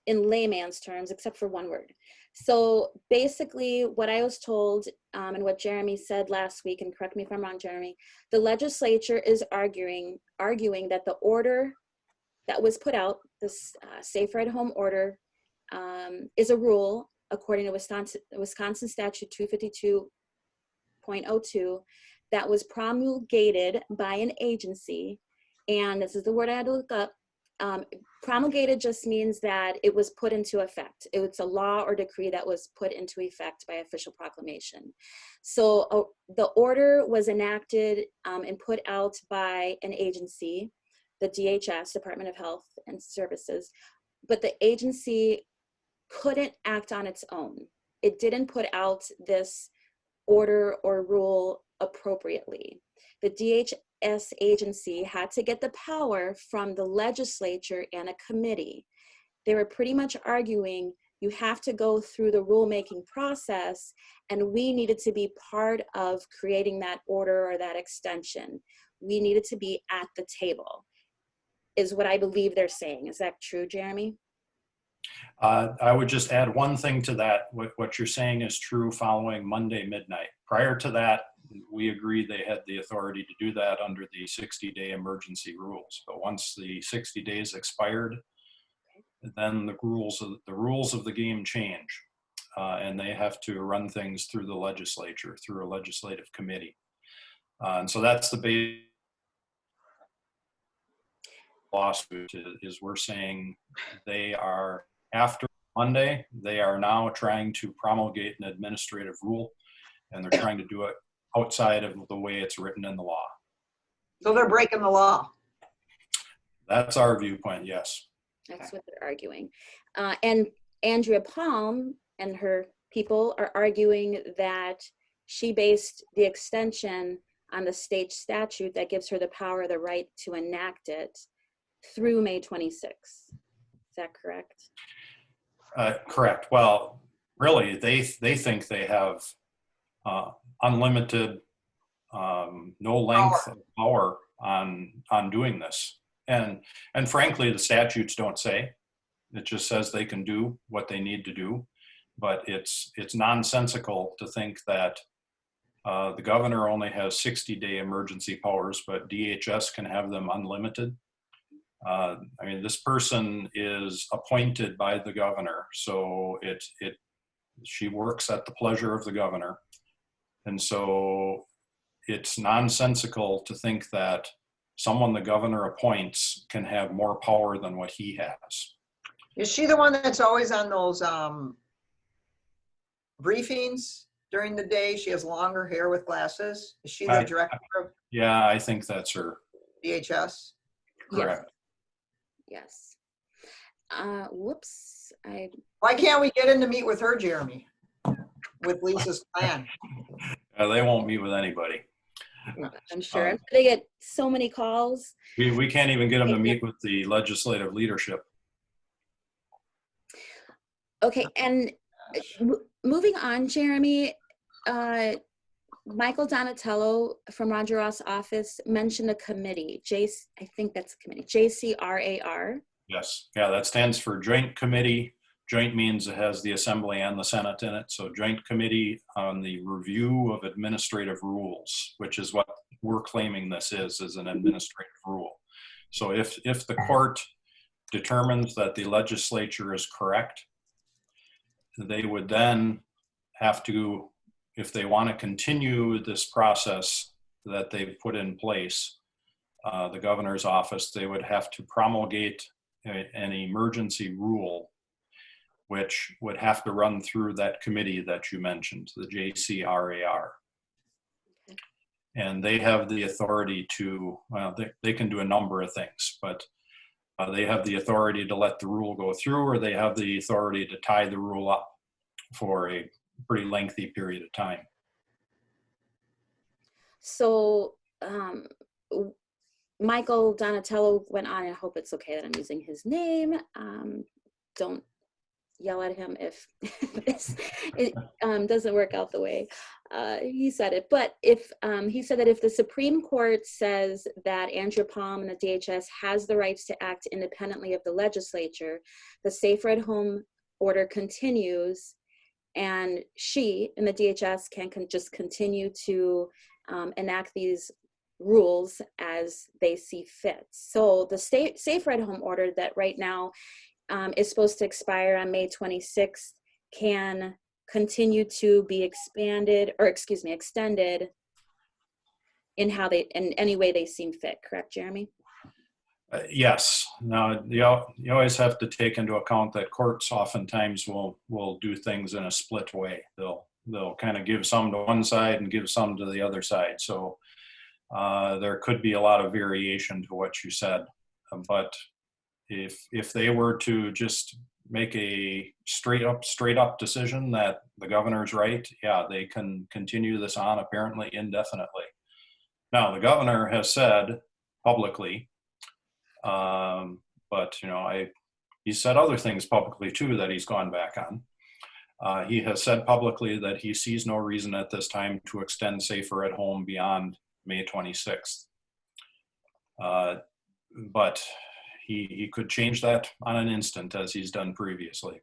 A: in layman's terms, except for one word. So basically what I was told and what Jeremy said last week, and correct me if I'm wrong, Jeremy, the legislature is arguing that the order that was put out, this Safer at Home order, is a rule according to Wisconsin Statute 252.02 that was promulgated by an agency, and this is the word I had to look up. Promulgated just means that it was put into effect. It's a law or decree that was put into effect by official proclamation. So the order was enacted and put out by an agency, the DHS, Department of Health and Services, but the agency couldn't act on its own. It didn't put out this order or rule appropriately. The DHS agency had to get the power from the legislature and a committee. They were pretty much arguing, you have to go through the rulemaking process, and we needed to be part of creating that order or that extension. We needed to be at the table, is what I believe they're saying. Is that true, Jeremy?
H: I would just add one thing to that. What you're saying is true following Monday midnight. Prior to that, we agreed they had the authority to do that under the 60-day emergency rules. But once the 60 days expired, then the rules of the game change, and they have to run things through the legislature, through a legislative committee. And so that's the base. lawsuit is we're saying they are, after Monday, they are now trying to promulgate an administrative rule, and they're trying to do it outside of the way it's written in the law.
D: So they're breaking the law.
H: That's our viewpoint, yes.
A: That's what they're arguing. And Andrea Palm and her people are arguing that she based the extension on the state statute that gives her the power, the right to enact it through May 26th. Is that correct?
H: Correct. Well, really, they think they have unlimited, no length of power on doing this. And frankly, the statutes don't say. It just says they can do what they need to do. But it's nonsensical to think that the governor only has 60-day emergency powers, but DHS can have them unlimited. I mean, this person is appointed by the governor, so she works at the pleasure of the governor. And so it's nonsensical to think that someone the governor appoints can have more power than what he has.
D: Is she the one that's always on those briefings during the day? She has longer hair with glasses. Is she the director of
H: Yeah, I think that's her.
D: DHS?
H: Correct.
A: Yes. Whoops.
D: Why can't we get in to meet with her, Jeremy? With Lisa's plan?
H: They won't meet with anybody.
A: I'm sure they get so many calls.
H: We can't even get them to meet with the legislative leadership.
A: Okay, and moving on, Jeremy, Michael Donatello from Roger Ross' office mentioned a committee, I think that's a committee, JCRAR.
H: Yes, yeah, that stands for Joint Committee. Joint means it has the Assembly and the Senate in it. So Joint Committee on the Review of Administrative Rules, which is what we're claiming this is an administrative rule. So if the court determines that the legislature is correct, they would then have to, if they want to continue this process that they've put in place, the governor's office, they would have to promulgate an emergency rule, which would have to run through that committee that you mentioned, the JCRAR. And they have the authority to, well, they can do a number of things, but they have the authority to let the rule go through, or they have the authority to tie the rule up for a pretty lengthy period of time.
A: So Michael Donatello went on, I hope it's okay that I'm using his name. Don't yell at him if it doesn't work out the way he said it. But if he said that if the Supreme Court says that Andrea Palm and the DHS has the rights to act independently of the legislature, the Safer at Home order continues, and she and the DHS can just continue to enact these rules as they see fit. So the Safer at Home order that right now is supposed to expire on May 26th can continue to be extended in any way they seem fit. Correct, Jeremy?
H: Yes. Now, you always have to take into account that courts oftentimes will do things in a split way. They'll kind of give some to one side and give some to the other side. So there could be a lot of variation to what you said. But if they were to just make a straight up decision that the governor's right, yeah, they can continue this on apparently indefinitely. Now, the governor has said publicly, but he said other things publicly too that he's gone back on. He has said publicly that he sees no reason at this time to extend Safer at Home beyond May 26th. But he could change that on an instant, as he's done previously.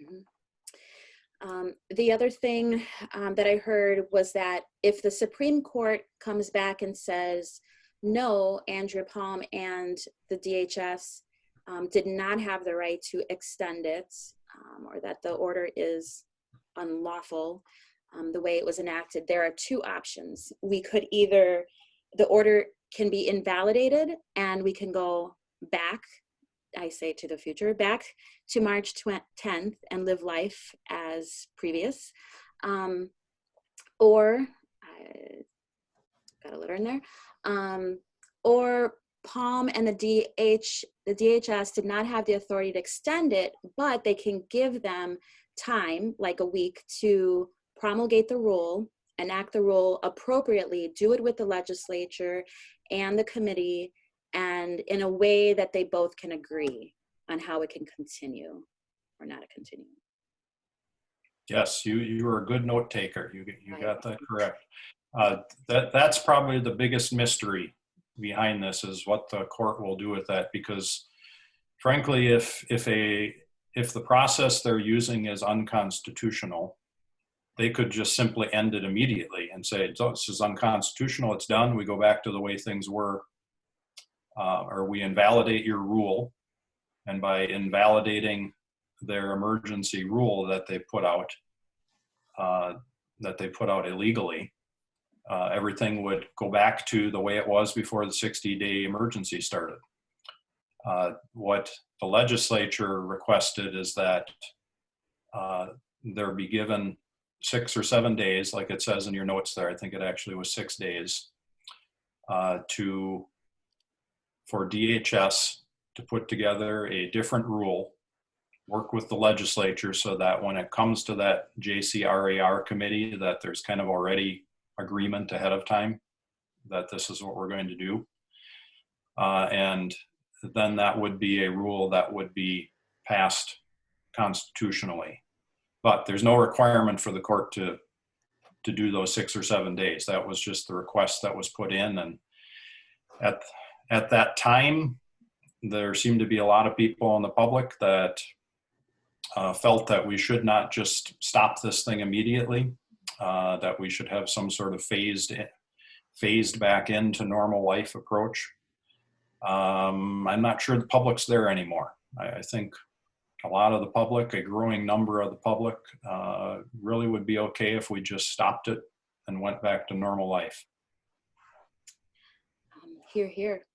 A: Mm-hmm. The other thing that I heard was that if the Supreme Court comes back and says, no, Andrea Palm and the DHS did not have the right to extend it, or that the order is unlawful the way it was enacted, there are two options. We could either, the order can be invalidated and we can go back, I say to the future, back to March 10th and live life as previous. Or, I got a letter in there, or Palm and the DHS did not have the authority to extend it, but they can give them time, like a week, to promulgate the rule, enact the rule appropriately, do it with the legislature and the committee, and in a way that they both can agree on how it can continue or not continue.
H: Yes, you were a good note taker. You got that correct. That's probably the biggest mystery behind this, is what the court will do with that, because frankly, if the process they're using is unconstitutional, they could just simply end it immediately and say, this is unconstitutional, it's done, we go back to the way things were, or we invalidate your rule. And by invalidating their emergency rule that they put out illegally, everything would go back to the way it was before the 60-day emergency started. What the legislature requested is that there be given 6 or 7 days, like it says in your notes there. I think it actually was 6 days, for DHS to put together a different rule, work with the legislature so that when it comes to that JCRAR committee, that there's kind of already agreement ahead of time that this is what we're going to do. And then that would be a rule that would be passed constitutionally. But there's no requirement for the court to do those 6 or 7 days. That was just the request that was put in. And at that time, there seemed to be a lot of people in the public that felt that we should not just stop this thing immediately, that we should have some sort of phased back into normal life approach. I'm not sure the public's there anymore. I think a lot of the public, a growing number of the public, really would be okay if we just stopped it and went back to normal life.
A: Hear, hear.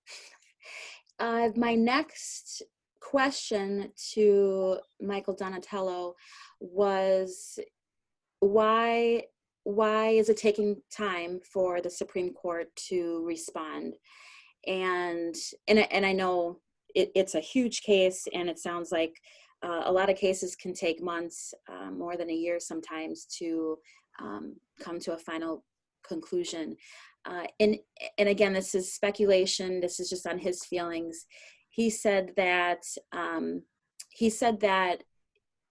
A: My next question to Michael Donatello was, why is it taking time for the Supreme Court to respond? And I know it's a huge case, and it sounds like a lot of cases can take months, more than a year sometimes, to come to a final conclusion. And again, this is speculation. This is just on his feelings. He said that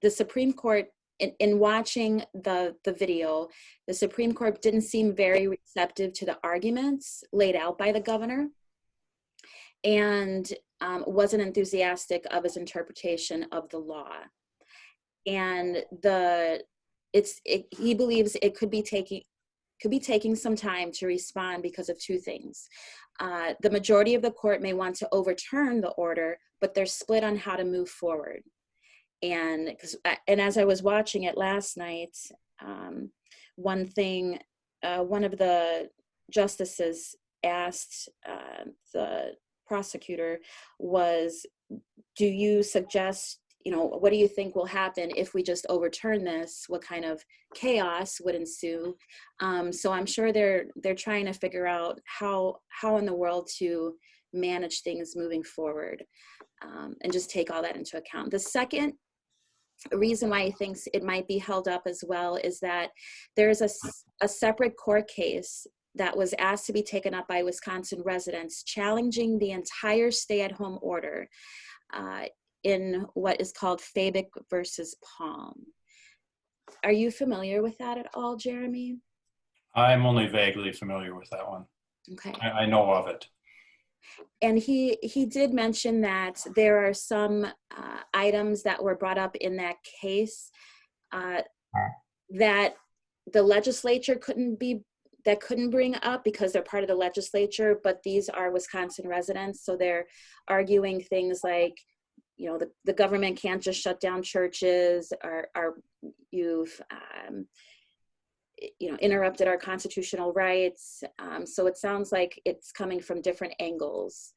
A: the Supreme Court, in watching the video, the Supreme Court didn't seem very receptive to the arguments laid out by the governor, and wasn't enthusiastic of his interpretation of the law. And he believes it could be taking some time to respond because of two things. The majority of the court may want to overturn the order, but they're split on how to move forward. And as I was watching it last night, one of the justices asked the prosecutor was, do you suggest, what do you think will happen if we just overturn this? What kind of chaos would ensue? So I'm sure they're trying to figure out how in the world to manage things moving forward, and just take all that into account. The second reason why he thinks it might be held up as well is that there's a separate court case that was asked to be taken up by Wisconsin residents challenging the entire stay-at-home order in what is called Fabick versus Palm. Are you familiar with that at all, Jeremy?
H: I'm only vaguely familiar with that one.
A: Okay.
H: I know of it.
A: And he did mention that there are some items that were brought up in that case that the legislature couldn't bring up because they're part of the legislature, but these are Wisconsin residents, so they're arguing things like, the government can't just shut down churches, or you've interrupted our constitutional rights. So it sounds like it's coming from different angles.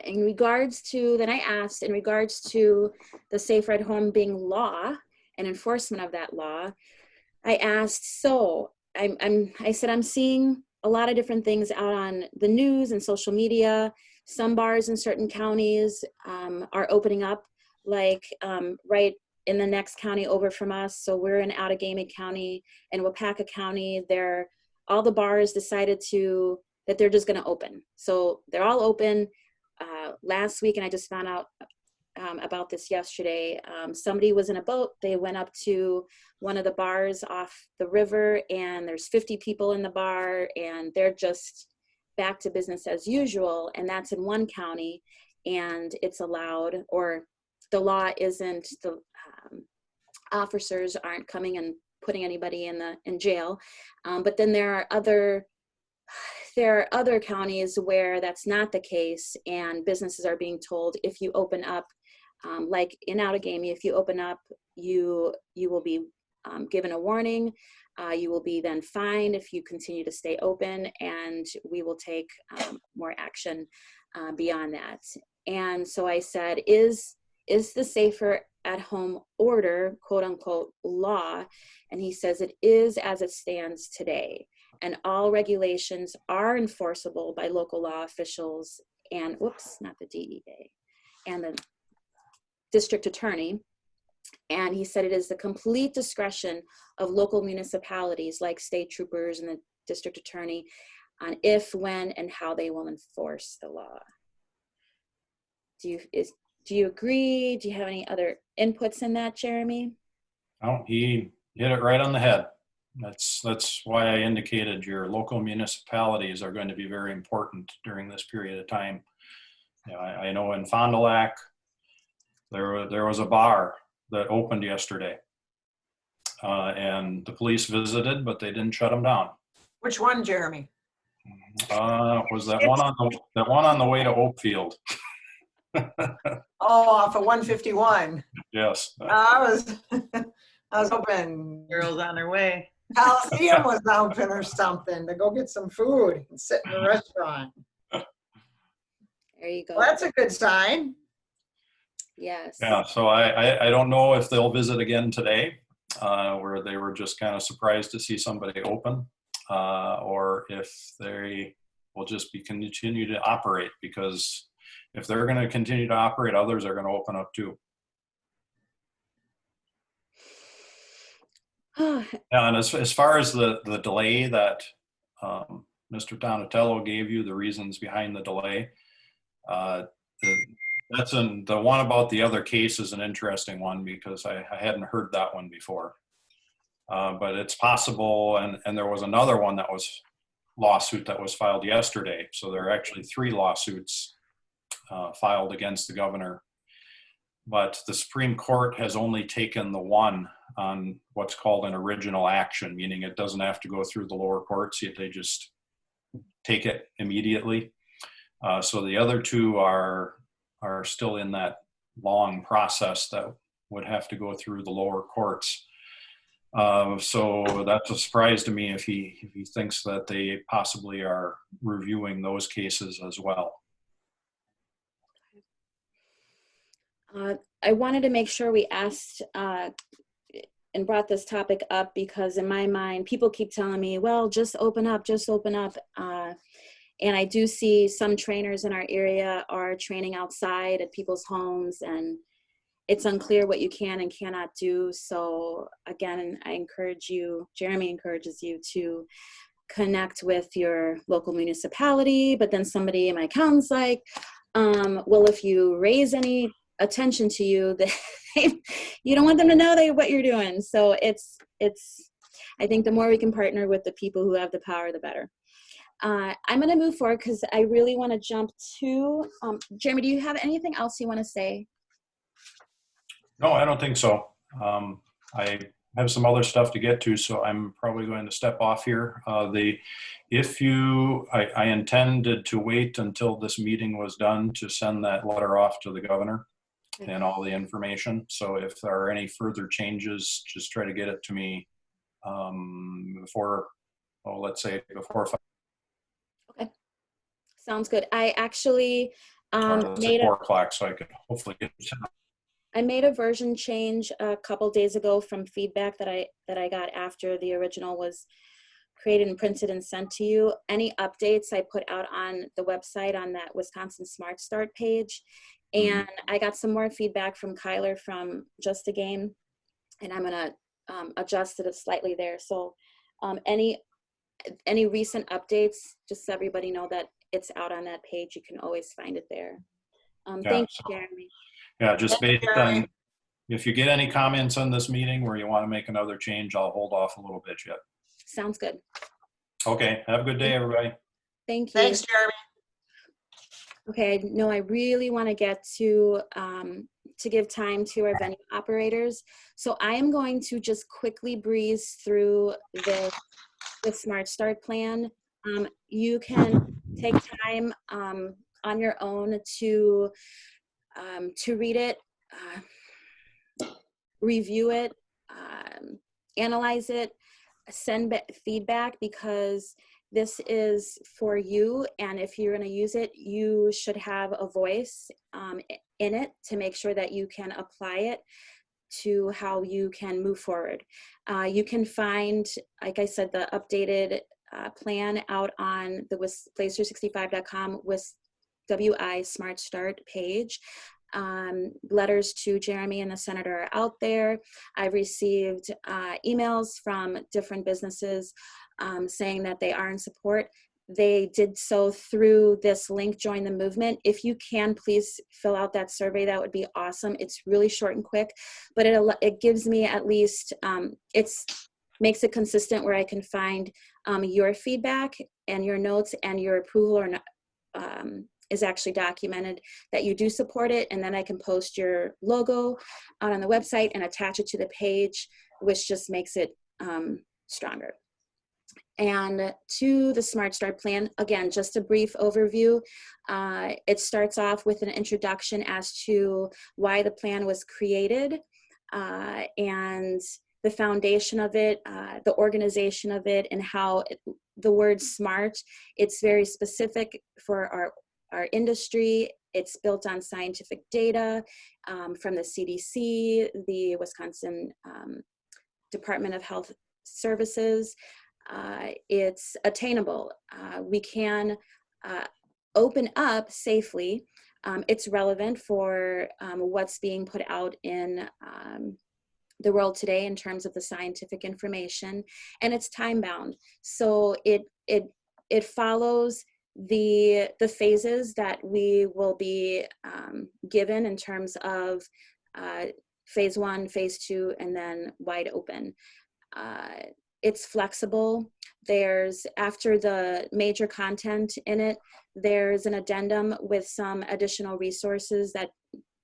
A: in regards to, then I asked in regards to the Safer at Home being law and enforcement of that law, I asked, so I said, I'm seeing a lot of different things out on the news and social media. Some bars in certain counties are opening up, like right in the next county over from us. So we're in Outagamie County and Wapaka County. All the bars decided that they're just going to open. So they're all open. Last week, and I just found out about this yesterday, somebody was in a boat. They went up to one of the bars off the river, and there's 50 people in the bar, and they're just back to business as usual. And that's in one county, and it's allowed, or the law isn't, the officers aren't coming and putting anybody in jail. But then there are other counties where that's not the case, and businesses are being told, if you open up, like in Outagamie, if you open up, you will be given a warning. You will be then fined if you continue to stay open, and we will take more action beyond that. And so I said, is the Safer at Home order, quote unquote, law? And he says it is as it stands today. And all regulations are enforceable by local law officials and, not the DEA, and the district attorney. And he said it is the complete discretion of local municipalities like state troopers and the district attorney on if, when, and how they will enforce the law. Do you agree? Do you have any other inputs in that, Jeremy?
H: Oh, he hit it right on the head. That's why I indicated your local municipalities are going to be very important during this period of time. You know, I know in Fond du Lac, there was a bar that opened yesterday, and the police visited, but they didn't shut them down.
D: Which one, Jeremy?
H: Was that one on the way to Oakfield?
D: Oh, off of 151.
H: Yes.
D: I was hoping
B: Girls on their way.
D: Coliseum was open or something to go get some food and sit in a restaurant.
A: There you go.
D: Well, that's a good sign.
A: Yes.
H: Yeah, so I don't know if they'll visit again today, where they were just kind of surprised to see somebody open, or if they will just continue to operate, because if they're going to continue to operate, others are going to open up too. Yeah, and as far as the delay that Mr. Donatello gave you, the reasons behind the delay, the one about the other case is an interesting one, because I hadn't heard that one before. But it's possible, and there was another one that was lawsuit that was filed yesterday. So there are actually 3 lawsuits filed against the governor. But the Supreme Court has only taken the one on what's called an original action, meaning it doesn't have to go through the lower courts. They just take it immediately. So the other 2 are still in that long process that would have to go through the lower courts. So that's a surprise to me if he thinks that they possibly are reviewing those cases as well.
A: I wanted to make sure we asked and brought this topic up, because in my mind, people keep telling me, well, just open up, just open up. And I do see some trainers in our area are training outside at people's homes, and it's unclear what you can and cannot do. So again, I encourage you, Jeremy encourages you to connect with your local municipality, but then somebody in my accountant's like, well, if you raise any attention to you, that you don't want them to know what you're doing. So it's I think the more we can partner with the people who have the power, the better. I'm going to move forward because I really want to jump to Jeremy. Do you have anything else you want to say?
H: No, I don't think so. I have some other stuff to get to, so I'm probably going to step off here. I intended to wait until this meeting was done to send that letter off to the governor and all the information. So if there are any further changes, just try to get it to me before, let's say before 5.
A: Okay, sounds good. I actually
H: It's at 4 o'clock, so I could hopefully get it.
A: I made a version change a couple days ago from feedback that I got after the original was created and printed and sent to you. Any updates I put out on the website on that Wisconsin Smart Start page. And I got some more feedback from Kyler from Just a Game, and I'm gonna adjust it slightly there. So any recent updates, just so everybody know that it's out on that page. You can always find it there. Thank you, Jeremy.
H: Yeah, just
D: Thank you,
H: based
D: Jeremy.
H: on, if you get any comments on this meeting where you want to make another change, I'll hold off a little bit yet.
A: Sounds good.
H: Okay, have a good day, everybody.
A: Thank you.
D: Thanks, Jeremy.
A: Okay, no, I really want to get to give time to our venue operators. So I am going to just quickly breeze through the Smart Start plan. You can take time on your own to read it, review it, analyze it, send feedback, because this is for you, and if you're going to use it, you should have a voice in it to make sure that you can apply it to how you can move forward. You can find, like I said, the updated plan out on the Blaze365.com with WI Smart Start page. Letters to Jeremy and the senator are out there. I've received emails from different businesses saying that they are in support. They did so through this link, Join the Movement. If you can, please fill out that survey. That would be awesome. It's really short and quick, but it gives me at least, makes it consistent where I can find your feedback and your notes, and your approval or not, is actually documented that you do support it, and then I can post your logo out on the website and attach it to the page, which just makes it stronger. And to the Smart Start plan, again, just a brief overview. It starts off with an introduction as to why the plan was created, and the foundation of it, the organization of it, and how the word SMART, it's very specific for our industry. It's built on scientific data from the CDC, the Wisconsin Department of Health Services. It's attainable. We can open up safely. It's relevant for what's being put out in the world today in terms of the scientific information, and it's time bound. So it follows the phases that we will be given in terms of phase 1, phase 2, and then wide open. It's flexible. There's, after the major content in it, there's an addendum with some additional resources that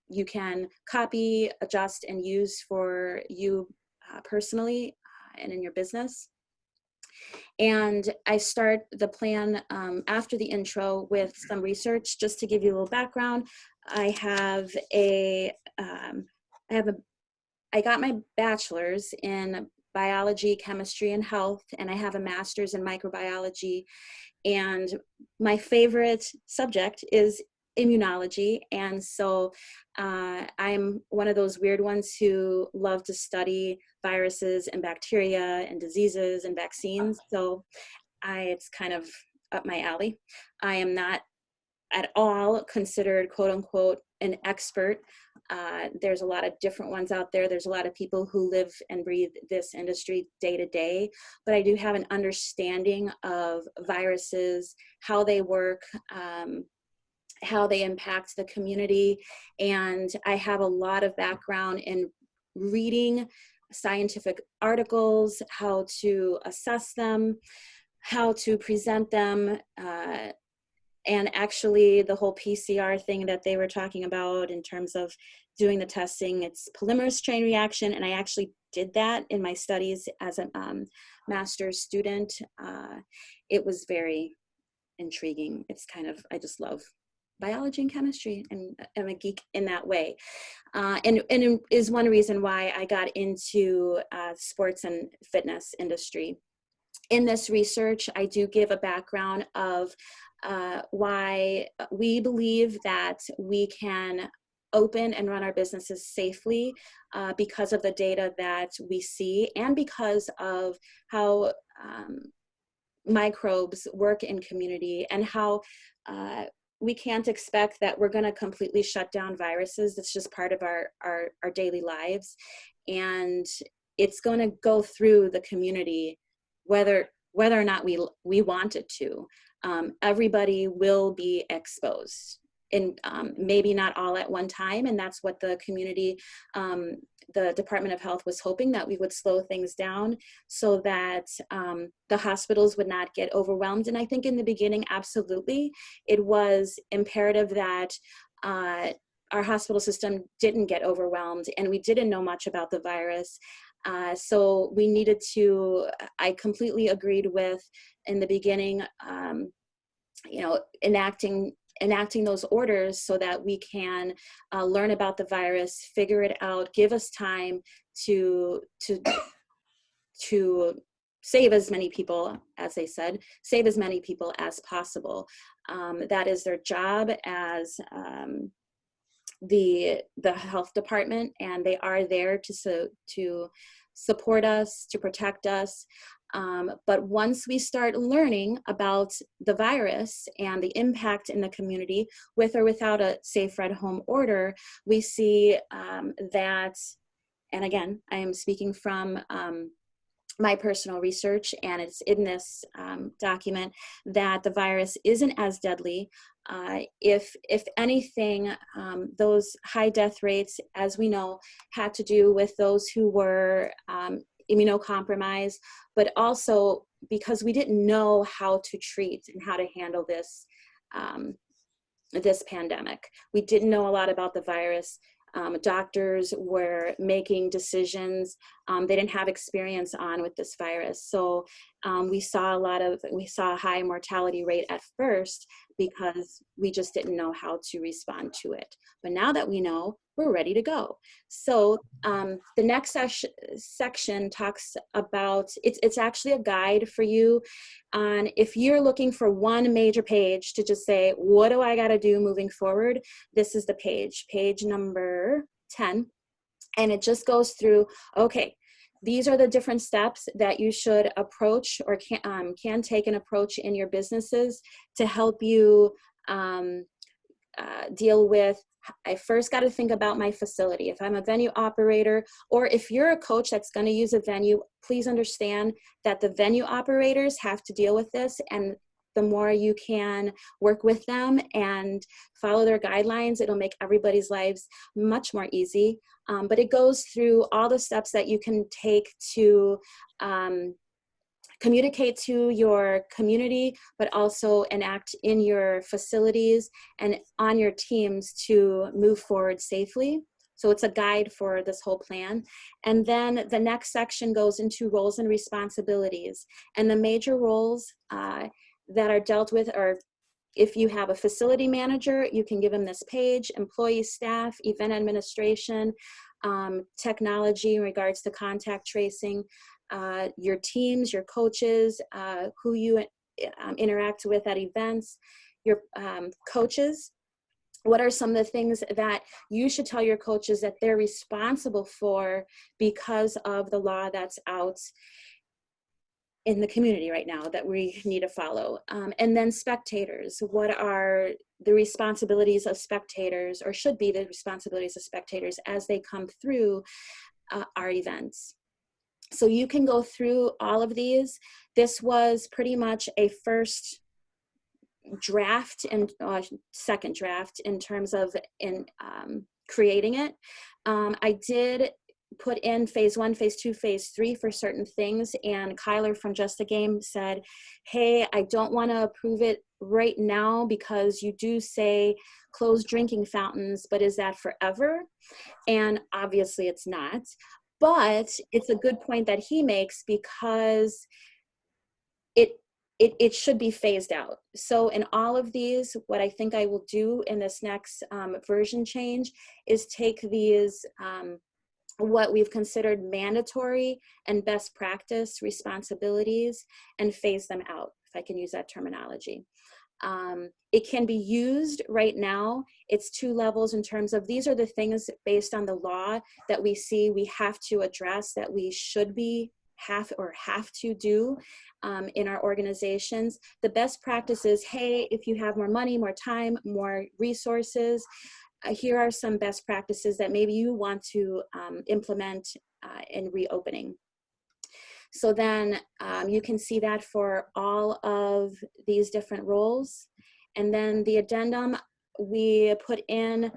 A: you can copy, adjust, and use for you personally and in your business. And I start the plan after the intro with some research, just to give you a little background. I got my bachelor's in biology, chemistry, and health, and I have a master's in microbiology. And my favorite subject is immunology. And so I'm one of those weird ones who love to study viruses and bacteria and diseases and vaccines. So it's kind of up my alley. I am not at all considered, quote unquote, an expert. There's a lot of different ones out there. There's a lot of people who live and breathe this industry day to day, but I do have an understanding of viruses, how they work, how they impact the community. And I have a lot of background in reading scientific articles, how to assess them, how to present them, and actually the whole PCR thing that they were talking about in terms of doing the testing, it's polymerase chain reaction. And I actually did that in my studies as a master's student. It was very intriguing. It's kind of, I just love biology and chemistry, and I'm a geek in that way. And it is one reason why I got into sports and fitness industry. In this research, I do give a background of why we believe that we can open and run our businesses safely because of the data that we see and because of how microbes work in community and how we can't expect that we're going to completely shut down viruses. That's just part of our daily lives. And it's going to go through the community, whether or not we want it to. Everybody will be exposed, and maybe not all at one time. And that's what the community, the Department of Health was hoping, that we would slow things down so that the hospitals would not get overwhelmed. And I think in the beginning, absolutely, it was imperative that our hospital system didn't get overwhelmed, and we didn't know much about the virus. So we needed to, I completely agreed with in the beginning, enacting those orders so that we can learn about the virus, figure it out, give us time to save as many people, as they said, save as many people as possible. That is their job as the health department, and they are there to support us, to protect us. But once we start learning about the virus and the impact in the community, with or without a safe red home order, we see that, and again, I am speaking from my personal research, and it's in this document, that the virus isn't as deadly. If anything, those high death rates, as we know, had to do with those who were immunocompromised, but also because we didn't know how to treat and how to handle this this pandemic. We didn't know a lot about the virus. Doctors were making decisions they didn't have experience on with this virus. So we saw a high mortality rate at first because we just didn't know how to respond to it. But now that we know, we're ready to go. So the next section talks about, it's actually a guide for you on if you're looking for one major page to just say, what do I got to do moving forward? This is the page number 10. And it just goes through, okay, these are the different steps that you should approach or can take an approach in your businesses to help you deal with. I first got to think about my facility. If I'm a venue operator, or if you're a coach that's going to use a venue, please understand that the venue operators have to deal with this. And the more you can work with them and follow their guidelines, it'll make everybody's lives much more easy. But it goes through all the steps that you can take to communicate to your community, but also enact in your facilities and on your teams to move forward safely. So it's a guide for this whole plan. And then the next section goes into roles and responsibilities. And the major roles that are dealt with are, if you have a facility manager, you can give them this page: employee, staff, event administration, technology in regards to contact tracing, your teams, your coaches, who you interact with at events, your coaches. What are some of the things that you should tell your coaches that they're responsible for because of the law that's out in the community right now that we need to follow? And then spectators, what are the responsibilities of spectators, or should be the responsibilities of spectators as they come through our events? So you can go through all of these. This was pretty much a first draft and second draft in terms of creating it. I did put in phase 1, phase 2, phase 3 for certain things, and Kyler from Just a Game said, hey, I don't want to approve it right now because you do say close drinking fountains, but is that forever? And obviously it's not. But it's a good point that he makes because it should be phased out. So in all of these, what I think I will do in this next version change is take these, what we've considered mandatory and best practice responsibilities, and phase them out, if I can use that terminology. It can be used right now. It's 2 levels in terms of these are the things based on the law that we see we have to address, that we should be have to do in our organizations. The best practice is, hey, if you have more money, more time, more resources, here are some best practices that maybe you want to implement in reopening. So then you can see that for all of these different roles. And then the addendum, we put in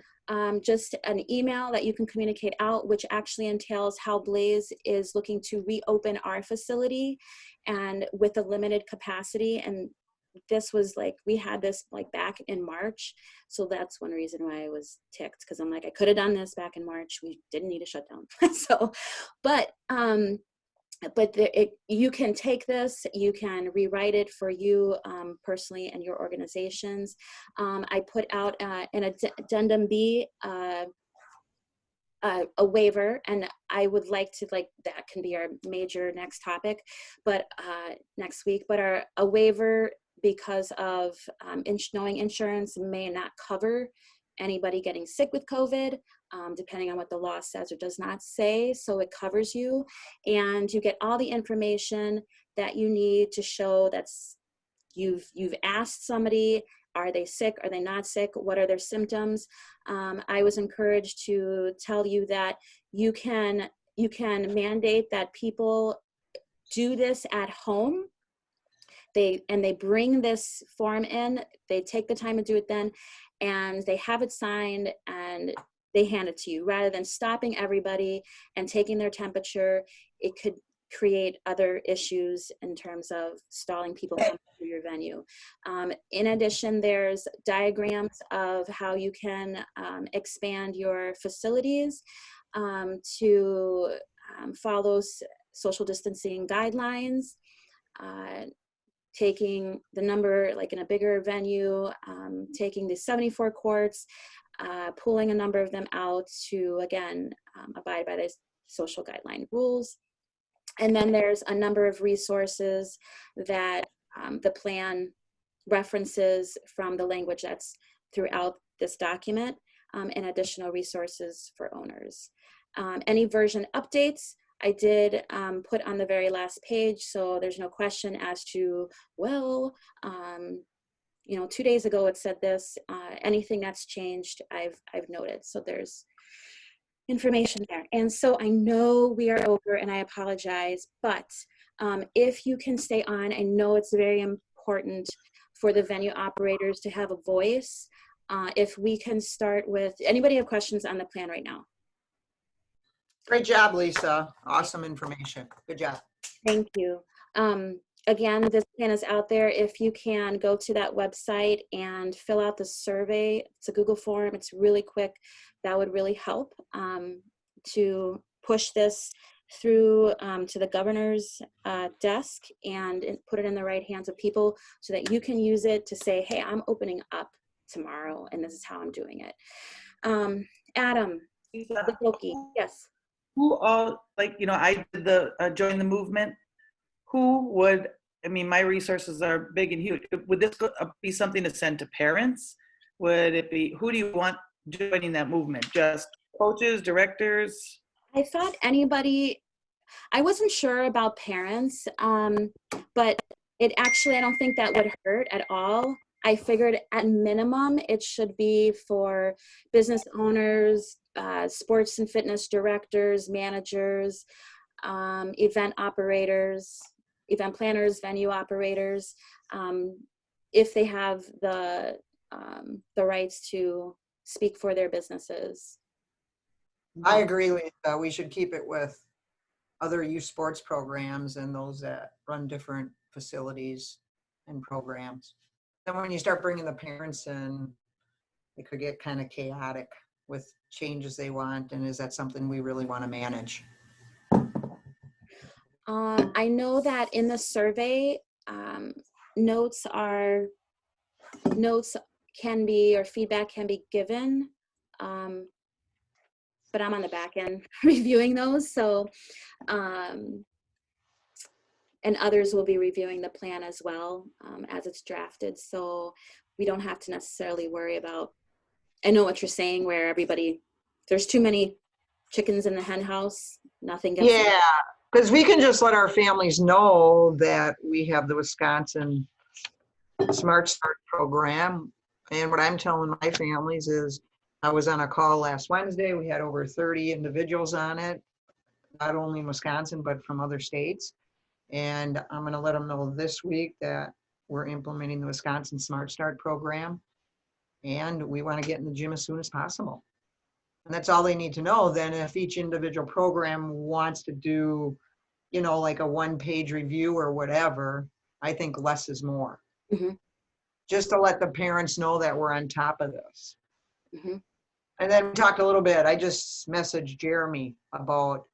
A: just an email that you can communicate out, which actually entails how Blaze is looking to reopen our facility and with a limited capacity. And this was like, we had this like back in March. So that's one reason why I was ticked, because I'm like, I could have done this back in March. We didn't need a shutdown. So, but you can take this, you can rewrite it for you personally and your organizations. I put out an addendum B, a waiver, and I would like to, like, that can be our major next topic, but next week, but a waiver because of knowing insurance may not cover anybody getting sick with COVID, depending on what the law says or does not say. So it covers you, and you get all the information that you need to show that's you've asked somebody, are they sick? Are they not sick? What are their symptoms? I was encouraged to tell you that you can mandate that people do this at home. They bring this form in, they take the time to do it then, and they have it signed and they hand it to you, rather than stopping everybody and taking their temperature. It could create other issues in terms of stalling people coming through your venue. In addition, there's diagrams of how you can expand your facilities to follow social distancing guidelines, taking the number, like in a bigger venue, taking the 74 courts, pulling a number of them out to, again, abide by the social guideline rules. And then there's a number of resources that the plan references from the language that's throughout this document, and additional resources for owners. Any version updates, I did put on the very last page, so there's no question as to, well, 2 days ago it said this. Anything that's changed, I've noted. So there's information there. And so I know we are over, and I apologize, but if you can stay on, I know it's very important for the venue operators to have a voice. If we can start with, anybody have questions on the plan right now?
D: Great job, Lisa. Awesome information. Good job.
A: Thank you. Again, this plan is out there. If you can go to that website and fill out the survey, it's a Google form. It's really quick. That would really help to push this through to the governor's desk and put it in the right hands of people so that you can use it to say, hey, I'm opening up tomorrow and this is how I'm doing it. Adam, yes.
B: Who all, like, I did the join the movement. Who would, my resources are big and huge. Would this be something to send to parents? Would it be, who do you want joining that movement? Just coaches, directors?
A: I thought anybody, I wasn't sure about parents, but it actually, I don't think that would hurt at all. I figured at minimum, it should be for business owners, sports and fitness directors, managers, event operators, event planners, venue operators, if they have the rights to speak for their businesses.
D: I agree, Lisa. We should keep it with other youth sports programs and those that run different facilities and programs. Then when you start bringing the parents in, it could get kind of chaotic with changes they want. And is that something we really want to manage?
A: I know that in the survey, notes can be, or feedback can be given, but I'm on the back end reviewing those. So and others will be reviewing the plan as well as it's drafted. So we don't have to necessarily worry about, I know what you're saying, where everybody, there's too many chickens in the hen house, nothing gets.
D: Yeah, because we can just let our families know that we have the Wisconsin Smart Start program. And what I'm telling my families is, I was on a call last Wednesday. We had over 30 individuals on it, not only in Wisconsin, but from other states. And I'm going to let them know this week that we're implementing the Wisconsin Smart Start program. And we want to get in the gym as soon as possible. And that's all they need to know. Then if each individual program wants to do, you know, like a one-page review or whatever, I think less is more.
A: Mhm.
D: Just to let the parents know that we're on top of this.
A: Mhm.
D: And then we talked a little bit, I just messaged Jeremy about,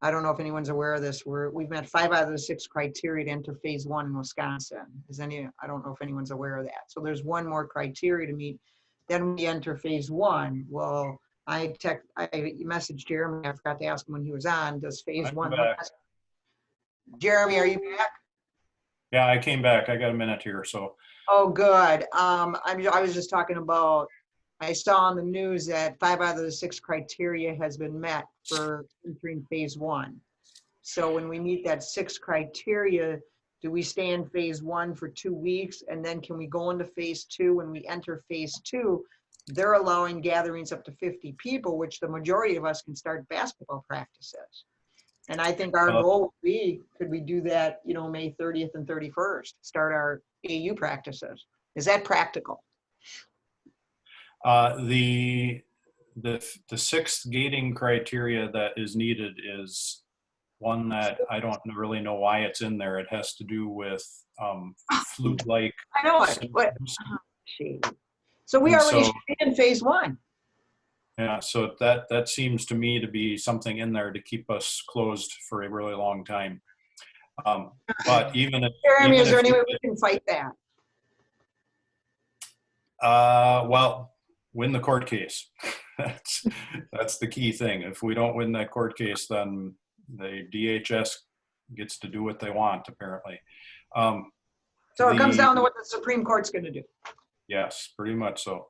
D: I don't know if anyone's aware of this, we've met 5 out of the 6 criteria to enter phase 1 in Wisconsin. I don't know if anyone's aware of that. So there's one more criteria to meet, then we enter phase 1. Well, I messaged Jeremy, I forgot to ask him when he was on, does phase
H: I'm
D: 1
H: back.
D: Jeremy, are you back?
H: Yeah, I came back. I got a minute here, so.
D: Oh, good. I was just talking about, I saw on the news that 5 out of the 6 criteria has been met for entering phase 1. So when we meet that 6 criteria, do we stay in phase 1 for 2 weeks? And then can we go into phase 2? When we enter phase 2, they're allowing gatherings up to 50 people, which the majority of us can start basketball practices. And I think our goal would be, could we do that, you know, May 30th and 31st, start our AU practices? Is that practical?
H: The 6th gating criteria that is needed is one that I don't really know why it's in there. It has to do with flu-like
D: I know it, but,
H: symptoms.
D: so we
H: And
D: already
H: so-
D: should be in phase 1.
H: Yeah, so that seems to me to be something in there to keep us closed for a really long time. But even if,
D: Jeremy, is there any way
H: we
D: we can fight that?
H: well, win the court case. That's the key thing. If we don't win that court case, then the DHS gets to do what they want, apparently.
D: So it comes down to what the Supreme Court's going to do.
H: Yes, pretty much so.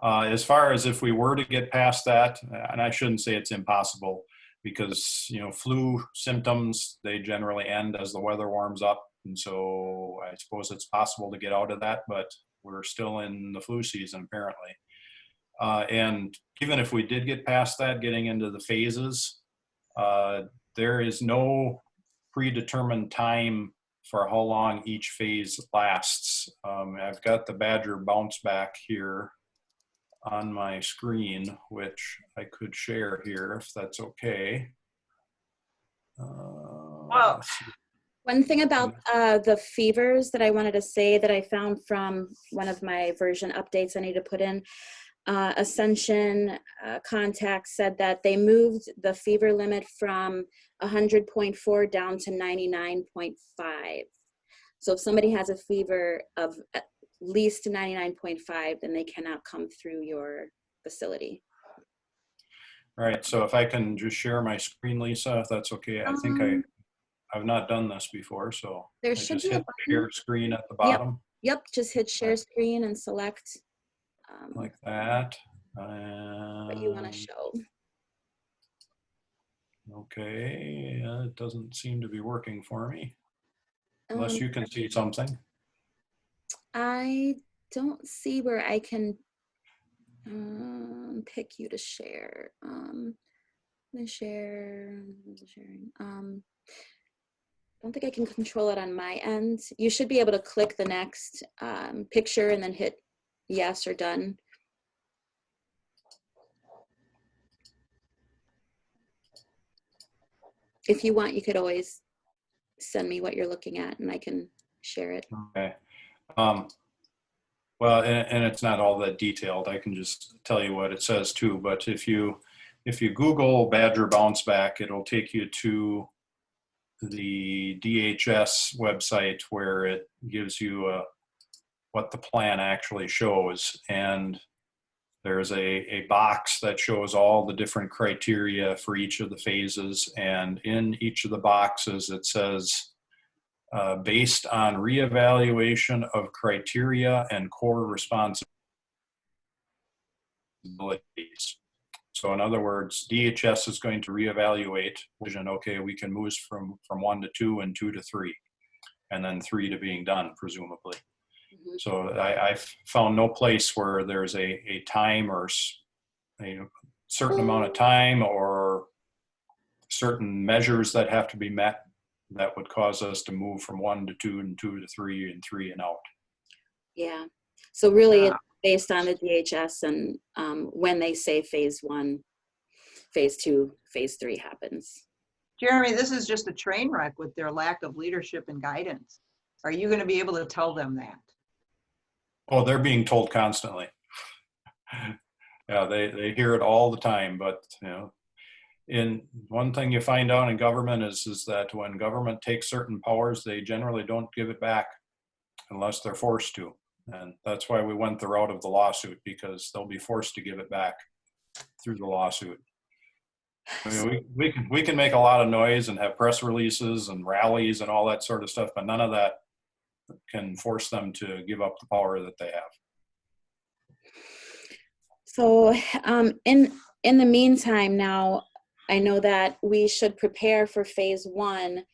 H: As far as if we were to get past that, and I shouldn't say it's impossible, because, you know, flu symptoms, they generally end as the weather warms up. And so I suppose it's possible to get out of that, but we're still in the flu season, apparently. And even if we did get past that, getting into the phases, there is no predetermined time for how long each phase lasts. I've got the Badger bounce back here on my screen, which I could share here if that's okay.
D: Well,
A: One thing about the fevers that I wanted to say that I found from one of my version updates I need to put in, Ascension Contact said that they moved the fever limit from 100.4 down to 99.5. So if somebody has a fever of at least 99.5, then they cannot come through your facility.
H: All right, so if I can just share my screen, Lisa, if that's okay. I think I've not done this before, so
A: There
H: I
A: should
H: just
A: be a
H: hit share screen at the bottom,
A: Yep, just hit share screen and select
H: like that.
A: what you want to show.
H: Okay, it doesn't seem to be working for me, unless
A: Um,
H: you can see something.
A: I don't see where I can pick you to share. The sharing. I don't think I can control it on my end. You should be able to click the next picture and then hit yes or done. If you want, you could always send me what you're looking at and I can share it.
H: Okay. Well, and it's not all that detailed. I can just tell you what it says too. But if you Google Badger Bounce Back, it'll take you to the DHS website where it gives you what the plan actually shows. And there's a box that shows all the different criteria for each of the phases. And in each of the boxes, it says based on reevaluation of criteria and core responsibilities. So in other words, DHS is going to reevaluate, vision, okay, we can move from 1 to 2 and 2 to 3, and then 3 to being done, presumably.
A: Mhm.
H: So I've found no place where there's a time or a certain amount of time or certain measures that have to be met that would cause us to move from 1 to 2 and 2 to 3 and 3 and out.
A: Yeah. So really it's based on the DHS and when they say phase 1, phase 2, phase 3 happens.
D: Jeremy, this is just a train wreck with their lack of leadership and guidance. Are you going to be able to tell them that?
H: Oh, they're being told constantly. Yeah, they hear it all the time, but you know, in one thing you find out in government is that when government takes certain powers, they generally don't give it back unless they're forced to. And that's why we went the route of the lawsuit, because they'll be forced to give it back through the lawsuit. I mean, we can make a lot of noise and have press releases and rallies and all that sort of stuff, but none of that can force them to give up the power that they have.
A: So in the meantime now, I know that we should prepare for phase 1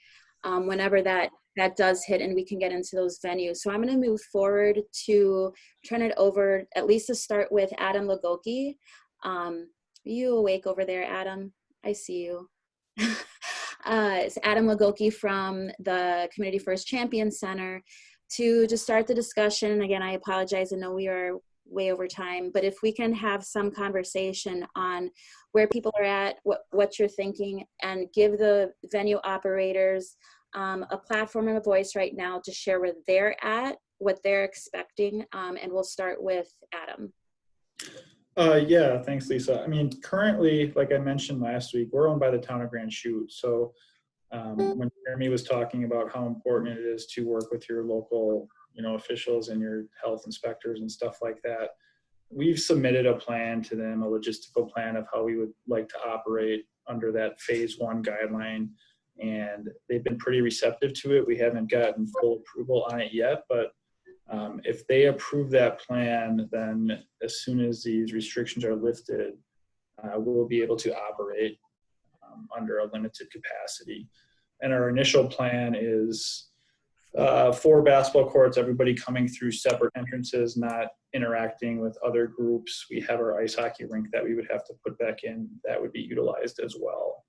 A: whenever that does hit and we can get into those venues. So I'm going to move forward to turn it over, at least to start with Adam Lagoki. Are you awake over there, Adam? I see you. It's Adam Lagoki from the Community First Champion Center to just start the discussion. Again, I apologize. I know we are way over time, but if we can have some conversation on where people are at, what you're thinking, and give the venue operators a platform and a voice right now to share where they're at, what they're expecting, and we'll start with Adam.
I: Yeah, thanks, Lisa. I mean, currently, like I mentioned last week, we're owned by the town of Grand Chute. So when Jeremy was talking about how important it is to work with your local, officials and your health inspectors and stuff like that, we've submitted a plan to them, a logistical plan of how we would like to operate under that phase 1 guideline. And they've been pretty receptive to it. We haven't gotten full approval on it yet, but if they approve that plan, then as soon as these restrictions are lifted, we'll be able to operate under a limited capacity. And our initial plan is 4 basketball courts, everybody coming through separate entrances, not interacting with other groups. We have our ice hockey rink that we would have to put back in. That would be utilized as well.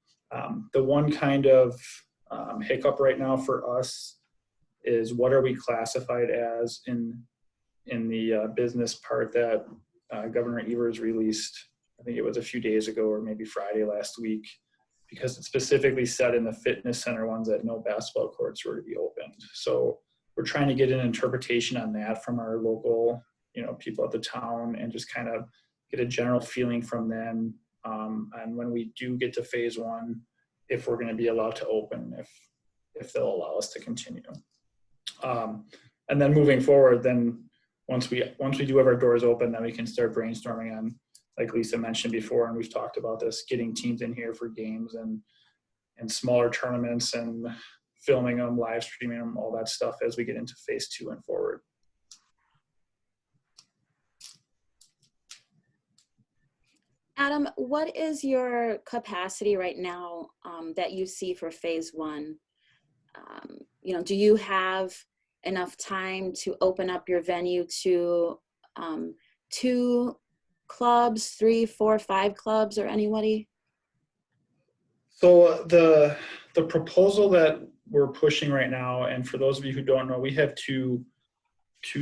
I: The one kind of hiccup right now for us is what are we classified as in the business part that Governor Evers released. I think it was a few days ago or maybe Friday last week, because it specifically said in the fitness center ones that no basketball courts were to be opened. So we're trying to get an interpretation on that from our local, people at the town, and just kind of get a general feeling from them. And when we do get to phase 1, if we're going to be allowed to open, if they'll allow us to continue. And then moving forward, then once we do have our doors open, then we can start brainstorming on, like Lisa mentioned before, and we've talked about this, getting teams in here for games and smaller tournaments and filming them, live streaming them, all that stuff as we get into phase 2 and forward.
A: Adam, what is your capacity right now that you see for phase 1? Do you have enough time to open up your venue to 2 clubs, 3, 4, 5 clubs, or anybody?
I: So the proposal that we're pushing right now, and for those of you who don't know, we have two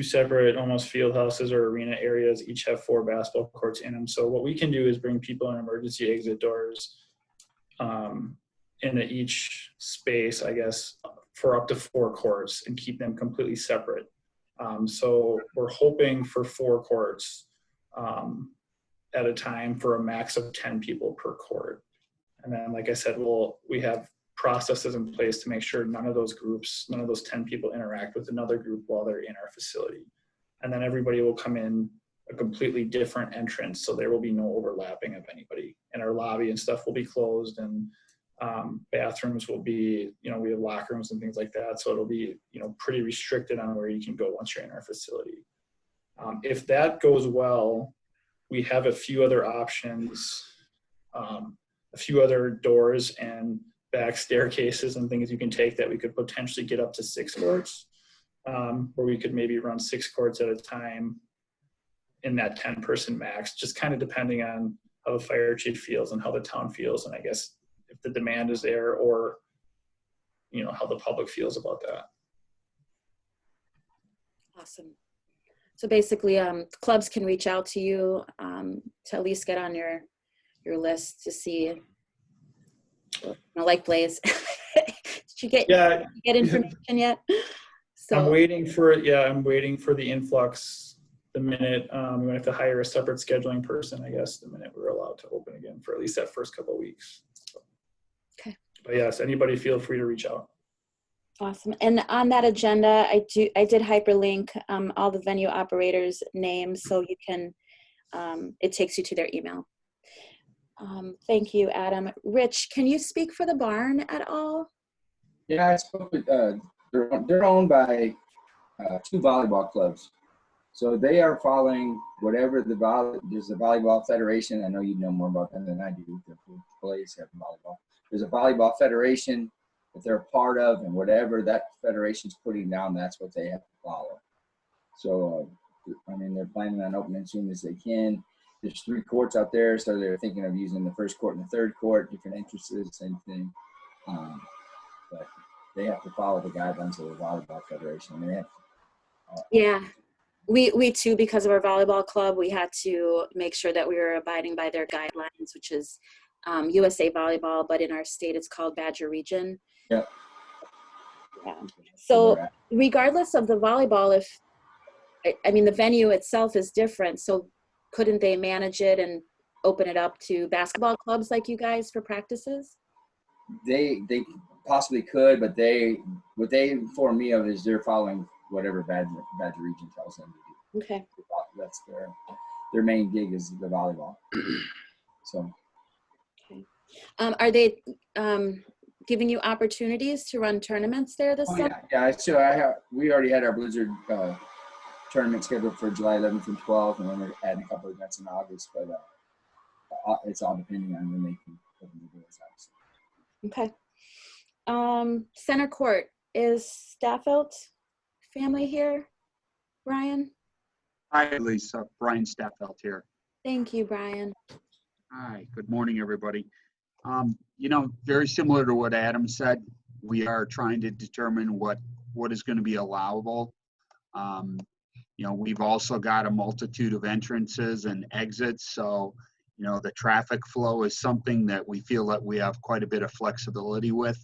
I: separate almost field houses or arena areas, each have 4 basketball courts in them. So what we can do is bring people in emergency exit doors into each space, I guess, for up to 4 courts and keep them completely separate. So we're hoping for 4 courts at a time for a max of 10 people per court. And then, like I said, we have processes in place to make sure none of those 10 people interact with another group while they're in our facility. And then everybody will come in a completely different entrance, so there will be no overlapping of anybody. And our lobby and stuff will be closed, and Bathrooms will be, we have locker rooms and things like that. So it'll be, pretty restricted on where you can go once you're in our facility. If that goes well, we have a few other options, a few other doors and back staircases and things you can take that we could potentially get up to 6 courts, where we could maybe run 6 courts at a time in that 10-person max, just kind of depending on how the fire chief feels and how the town feels. And I guess if the demand is there, or, how the public feels about that.
A: Awesome. So basically, clubs can reach out to you to at least get on your list to see, like Blaze. Did you get information yet? So
I: I'm waiting for it. Yeah, I'm waiting for the influx. The minute we might have to hire a separate scheduling person, I guess, the minute we're allowed to open again for at least that first couple of weeks. So.
A: Okay.
I: But yes, anybody feel free to reach out.
A: Awesome. And on that agenda, I did hyperlink all the venue operators' names, so you can, it takes you to their email. Thank you, Adam. Rich, can you speak for the barn at all?
G: Yeah, I spoke with, they're owned by 2 volleyball clubs. So they are following whatever there's a volleyball federation. I know you know more about them than I do. The Blaze have volleyball. There's a volleyball federation that they're a part of, and whatever that federation's putting down, that's what they have to follow. So, they're planning on opening as soon as they can. There's 3 courts out there, so they're thinking of using the first court and the third court, different entrances, same thing. But they have to follow the guidelines of the volleyball federation. They have to,
A: Yeah. We too, because of our volleyball club, we had to make sure that we were abiding by their guidelines, which is USA Volleyball, but in our state it's called Badger Region.
G: Yeah.
A: Yeah. So regardless of the volleyball, the venue itself is different. So couldn't they manage it and open it up to basketball clubs like you guys for practices?
G: They possibly could, but what they inform me of is they're following whatever Badger Region tells them to do.
A: Okay.
G: That's their main gig is the volleyball. So.
A: Okay. Are they giving you opportunities to run tournaments there this summer?
G: Yeah. So we already had our Blizzard tournament scheduled for July 11th and 12th, and then we're adding a couple of events in August. But it's all depending on when they can open the doors.
A: Okay. Center court, is Staffelt family here? Brian?
C: Hi, Lisa. Brian Staffelt here.
A: Thank you, Brian.
C: Hi, good morning, everybody. Very similar to what Adam said, we are trying to determine what is going to be allowable. We've also got a multitude of entrances and exits. So, the traffic flow is something that we feel that we have quite a bit of flexibility with.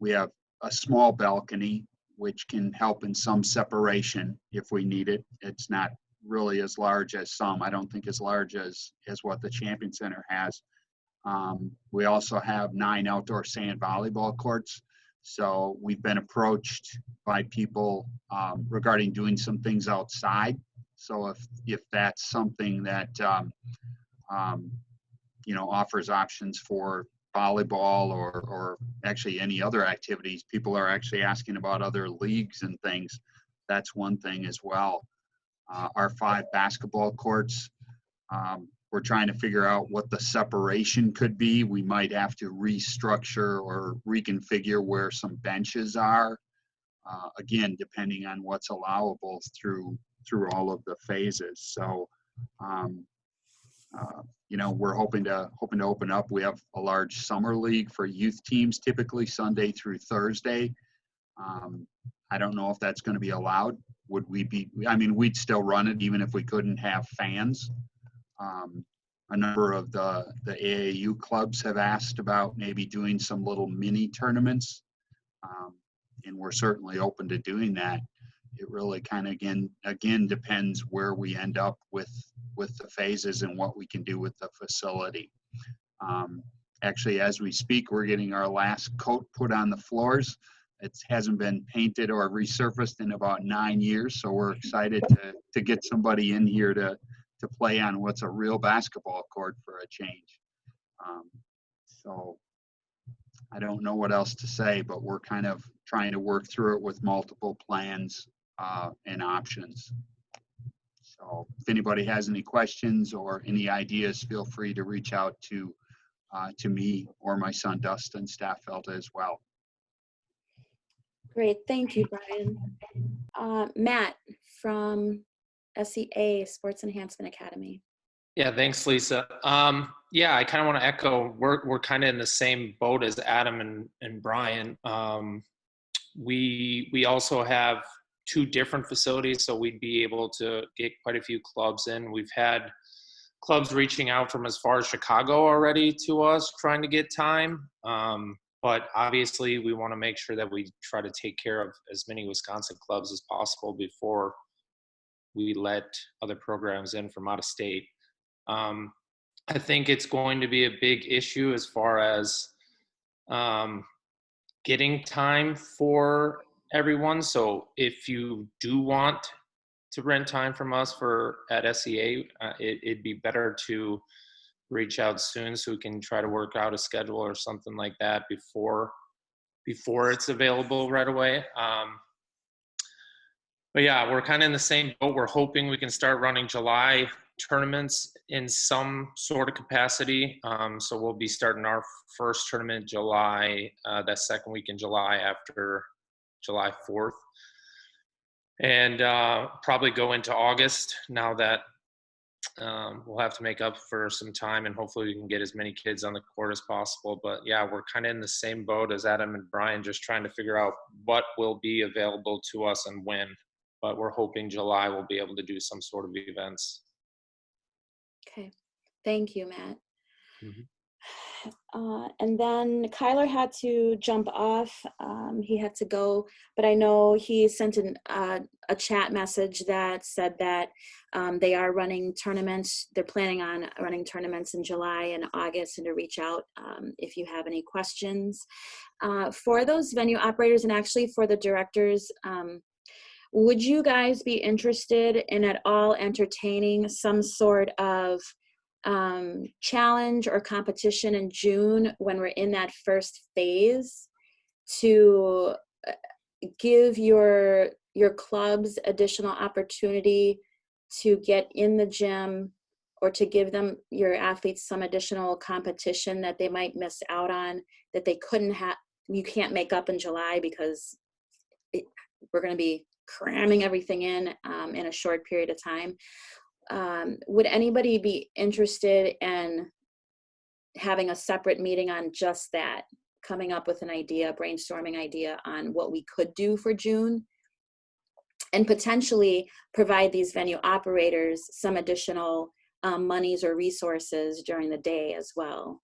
C: We have a small balcony, which can help in some separation if we need it. It's not really as large as some. I don't think as large as what the Champion Center has. We also have 9 outdoor sand volleyball courts. So we've been approached by people regarding doing some things outside. So if that's something that offers options for volleyball or actually any other activities, people are actually asking about other leagues and things. That's one thing as well. Our 5 basketball courts, we're trying to figure out what the separation could be. We might have to restructure or reconfigure where some benches are. Again, depending on what's allowable through all of the phases. So, we're hoping to open up. We have a large summer league for youth teams, typically Sunday through Thursday. I don't know if that's going to be allowed. We'd still run it even if we couldn't have fans. A number of the AAU clubs have asked about maybe doing some little mini tournaments, and we're certainly open to doing that. It really kind of again depends where we end up with the phases and what we can do with the facility. Actually, as we speak, we're getting our last coat put on the floors. It hasn't been painted or resurfaced in about 9 years, so we're excited to get somebody in here to play on what's a real basketball court for a change. So I don't know what else to say, but we're kind of trying to work through it with multiple plans and options. So if anybody has any questions or any ideas, feel free to reach out to me or my son Dustin Staffeld as well.
A: Great, thank you, Brian. Matt from SEA, Sports Enhancement Academy.
J: Yeah, thanks, Lisa. Yeah, I kind of want to echo, we're kind of in the same boat as Adam and Brian. We also have 2 different facilities, so we'd be able to get quite a few clubs in. We've had clubs reaching out from as far as Chicago already to us, trying to get time. But obviously, we want to make sure that we try to take care of as many Wisconsin clubs as possible before we let other programs in from out of state. I think it's going to be a big issue as far as getting time for everyone. So if you do want to rent time from us at SEA, it'd be better to reach out soon so we can try to work out a schedule or something like that before it's available right away. But yeah, we're kind of in the same boat. We're hoping we can start running July tournaments in some sort of capacity. So we'll be starting our first tournament July, that second week in July after July 4th. And probably go into August now that we'll have to make up for some time, and hopefully we can get as many kids on the court as possible. But yeah, we're kind of in the same boat as Adam and Brian, just trying to figure out what will be available to us and when. But we're hoping July we'll be able to do some sort of events.
A: Okay, thank you, Matt.
J: Mm-hmm.
A: And then Kyler had to jump off. He had to go, but I know he sent a chat message that said that they are running tournaments. They're planning on running tournaments in July and August, and to reach out if you have any questions. For those venue operators and actually for the directors, would you guys be interested in at all entertaining some sort of challenge or competition in June when we're in that first phase to give your clubs additional opportunity to get in the gym, or to give them, your athletes, some additional competition that they might miss out on that they couldn't have, you can't make up in July because we're going to be cramming everything in a short period of time. Would anybody be interested in having a separate meeting on just that, coming up with an idea, brainstorming idea on what we could do for June, and potentially provide these venue operators some additional monies or resources during the day as well?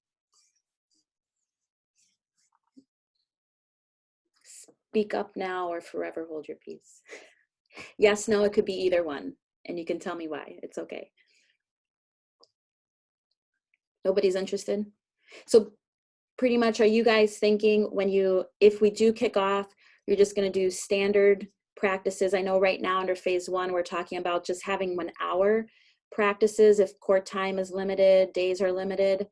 A: Speak up now or forever hold your peace. Yes, no, it could be either one. And you can tell me why. It's okay. Nobody's interested? So pretty much, are you guys thinking if we do kick off, you're just going to do standard practices? I know right now under phase 1, we're talking about just having 1 hour practices. If court time is limited, days are limited,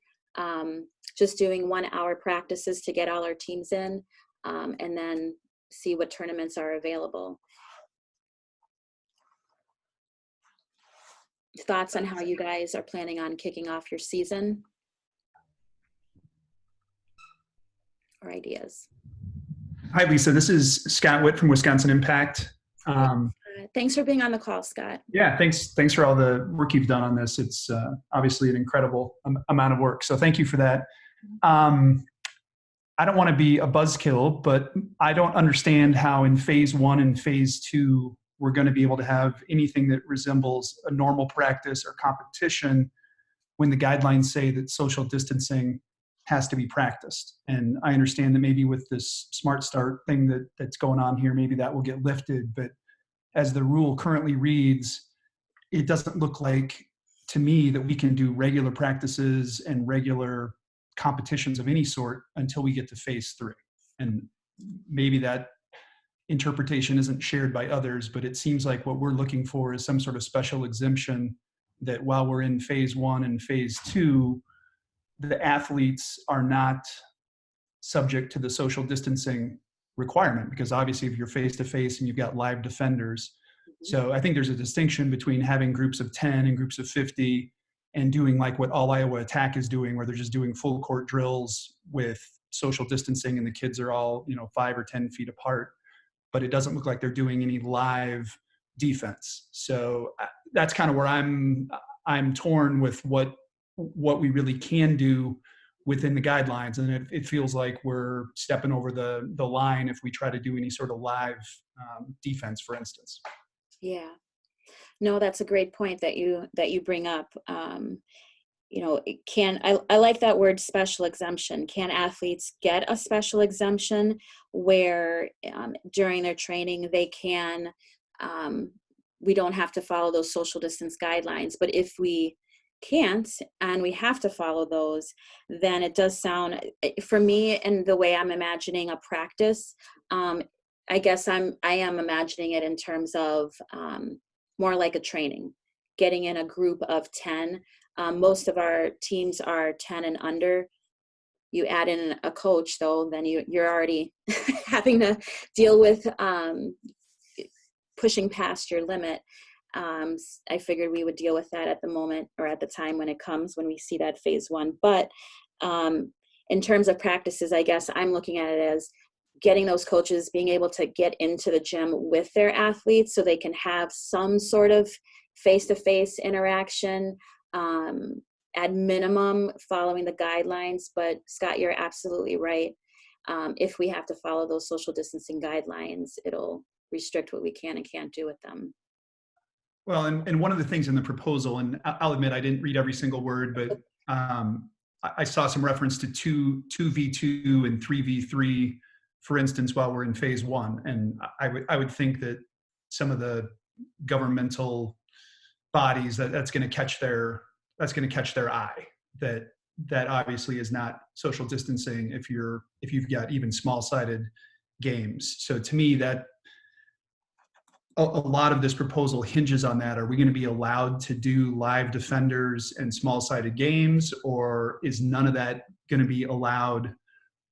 A: just doing 1 hour practices to get all our teams in, and then see what tournaments are available. Thoughts on how you guys are planning on kicking off your season, or ideas?
K: Hi, Lisa. This is Scott Witt from Wisconsin Impact.
A: Thanks for being on the call, Scott.
K: Yeah, thanks for all the work you've done on this. It's obviously an incredible amount of work, so thank you for that. I don't want to be a buzzkill, but I don't understand how in phase 1 and phase 2 we're going to be able to have anything that resembles a normal practice or competition when the guidelines say that social distancing has to be practiced. And I understand that maybe with this Smart Start thing that's going on here, maybe that will get lifted. But as the rule currently reads, it doesn't look like to me that we can do regular practices and regular competitions of any sort until we get to phase 3. And maybe that interpretation isn't shared by others, but it seems like what we're looking for is some sort of special exemption that while we're in phase 1 and phase 2, the athletes are not subject to the social distancing requirement, because obviously if you're face to face and you've got live defenders. So I think there's a distinction between having groups of 10 and groups of 50 and doing like what All Iowa Attack is doing, where they're just doing full court drills with social distancing and the kids are all, 5 or 10 feet apart, but it doesn't look like they're doing any live defense. So that's kind of where I'm torn with what we really can do within the guidelines. And it feels like we're stepping over the line if we try to do any sort of live defense, for instance.
A: Yeah. No, that's a great point that you bring up. I like that word, special exemption. Can athletes get a special exemption where during their training they can, we don't have to follow those social distance guidelines? But if we can't and we have to follow those, then it does sound, for me, and the way I'm imagining a practice, I guess I am imagining it in terms of more like a training, getting in a group of 10. Most of our teams are 10 and under. You add in a coach, though, then you're already having to deal with pushing past your limit. I figured we would deal with that at the moment, or at the time when we see that phase 1. But in terms of practices, I guess I'm looking at it as getting those coaches being able to get into the gym with their athletes so they can have some sort of face-to-face interaction, at minimum following the guidelines. But Scott, you're absolutely right. If we have to follow those social distancing guidelines, it'll restrict what we can and can't do with them.
K: Well, and one of the things in the proposal, and I'll admit I didn't read every single word, but I saw some reference to 2v2 and 3v3, for instance, while we're in phase 1. And I would think that some of the governmental bodies that's going to catch their eye, that obviously is not social distancing if you've got even small-sided games. So to me, that a lot of this proposal hinges on that. Are we going to be allowed to do live defenders and small-sided games, or is none of that going to be allowed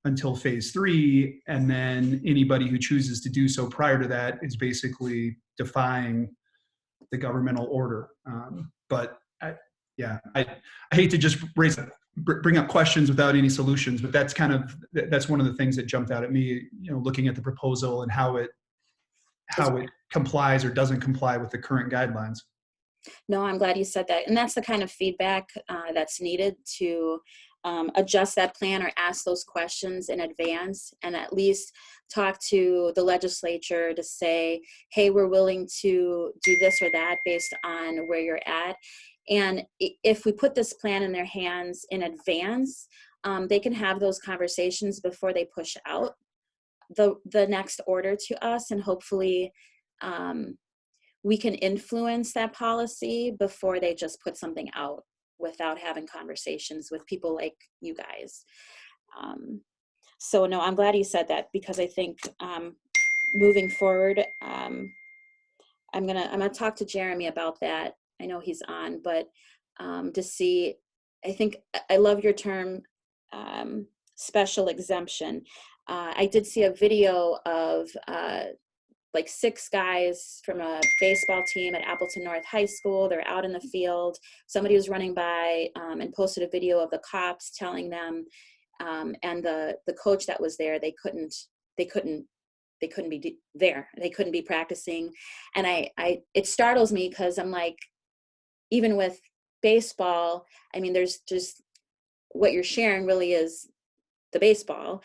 K: until phase 3? And then anybody who chooses to do so prior to that is basically defying the governmental order. But I hate to just bring up questions without any solutions, but that's one of the things that jumped out at me, looking at the proposal and how it complies or doesn't comply with the current guidelines.
A: No, I'm glad you said that. And that's the kind of feedback that's needed to adjust that plan or ask those questions in advance, and at least talk to the legislature to say, hey, we're willing to do this or that based on where you're at. And if we put this plan in their hands in advance, they can have those conversations before they push out the next order to us, and hopefully we can influence that policy before they just put something out without having conversations with people like you guys. So no, I'm glad you said that, because I think moving forward, I'm gonna talk to Jeremy about that. I know he's on, but to see, I think I love your term, special exemption. I did see a video of like 6 guys from a baseball team at Appleton North High School. They're out in the field. Somebody was running by and posted a video of the cops telling them, and the coach that was there, they couldn't be there. They couldn't be practicing. And it startles me, because I'm like, even with baseball, I mean, there's just, what you're sharing really is the baseball.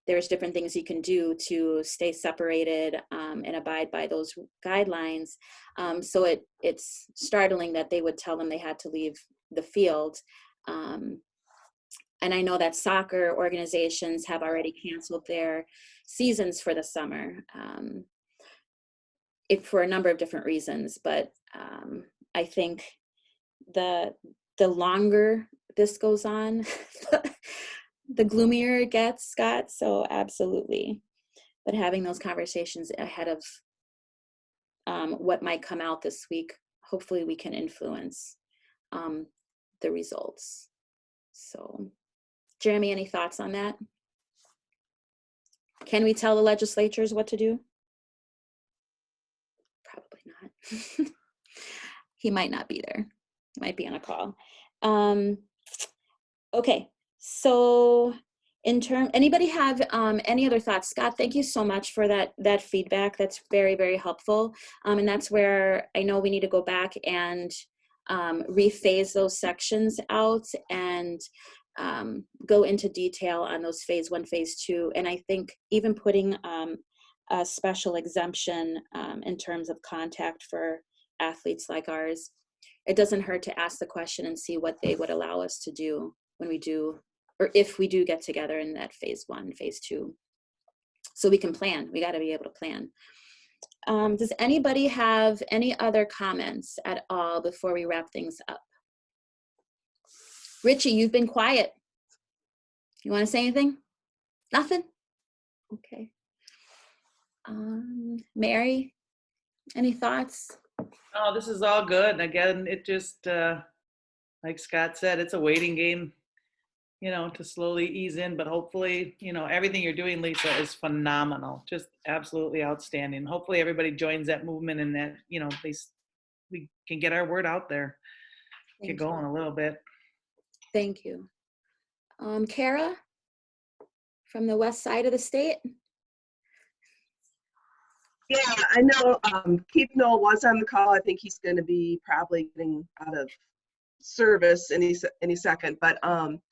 A: There's different things you can do to stay separated and abide by those guidelines. So it's startling that they would tell them they had to leave the field. And I know that soccer organizations have already canceled their seasons for the summer, for a number of different reasons. But I think the longer this goes on, the gloomier it gets, Scott. So absolutely. But having those conversations ahead of what might come out this week, hopefully we can influence the results. So, Jeremy, any thoughts on that? Can we tell the legislatures what to do? Probably not. He might not be there. He might be on a call. Okay, so anybody have any other thoughts? Scott, thank you so much for that feedback. That's very, very helpful. And that's where I know we need to go back and rephase those sections out and go into detail on those phase 1, phase 2. And I think even putting a special exemption in terms of contact for athletes like ours, it doesn't hurt to ask the question and see what they would allow us to do when we do, or if we do get together in that phase 1, phase 2. So we can plan. We got to be able to plan. Does anybody have any other comments at all before we wrap things up? Richie, you've been quiet. You want to say anything? Nothing? Okay. Mary, any thoughts?
B: Oh, this is all good. Again, it just, like Scott said, it's a waiting game, to slowly ease in, but hopefully, everything you're doing, Lisa, is phenomenal. Just absolutely outstanding. Hopefully everybody joins that movement and that, at least we can get our word out there, get going a little bit.
A: Thank you. Kara, from the west side of the state?
L: Yeah, I know Keith Knoll was on the call. I think he's going to be probably getting out of service any second. But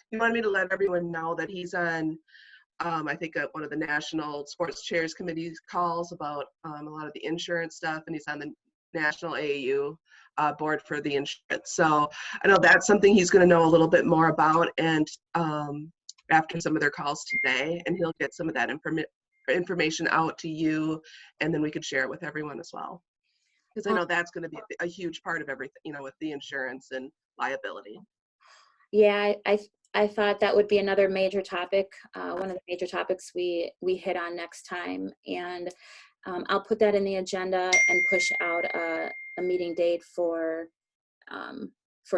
L: he wanted me to let everyone know that he's on, I think, one of the National Sports Chairs Committee calls about a lot of the insurance stuff, and he's on the National AAU board for the insurance. So I know that's something he's going to know a little bit more about, and after some of their calls today, and he'll get some of that information out to you, and then we could share it with everyone as well, because I know that's going to be a huge part of everything, with the insurance and liability.
A: Yeah, I thought that would be another major topic, one of the major topics we hit on next time, and I'll put that in the agenda and push out a meeting date for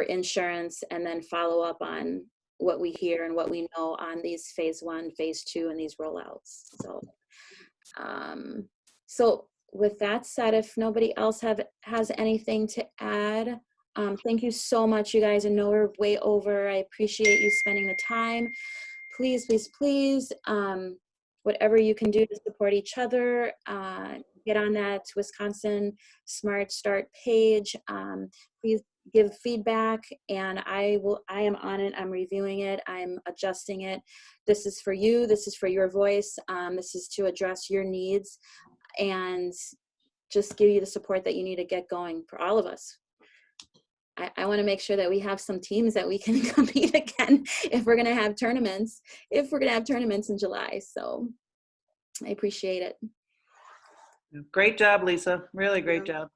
A: insurance, and then follow up on what we hear and what we know on these phase 1, phase 2, and these rollouts. So with that said, if nobody else has anything to add, thank you so much, you guys. I know we're way over. I appreciate you spending the time. Please, please, please, whatever you can do to support each other, get on that Wisconsin Smart Start page. Please give feedback, and I am on it. I'm reviewing it. I'm adjusting it. This is for you. This is for your voice. This is to address your needs and just give you the support that you need to get going for all of us. I want to make sure that we have some teams that we can compete again if we're going to have tournaments, in July. So I appreciate it.
B: Great job, Lisa. Really great job.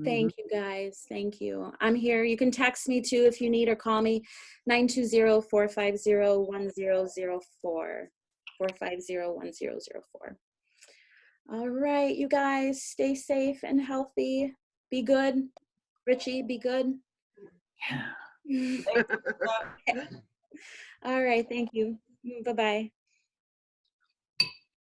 A: Thank you, guys. Thank you. I'm here. You can text me too if you need, or call me 920-450-1004. 450-1004. All right, you guys, stay safe and healthy. Be good. Richie, be good.
B: Yeah.
A: All right, thank you. Bye-bye.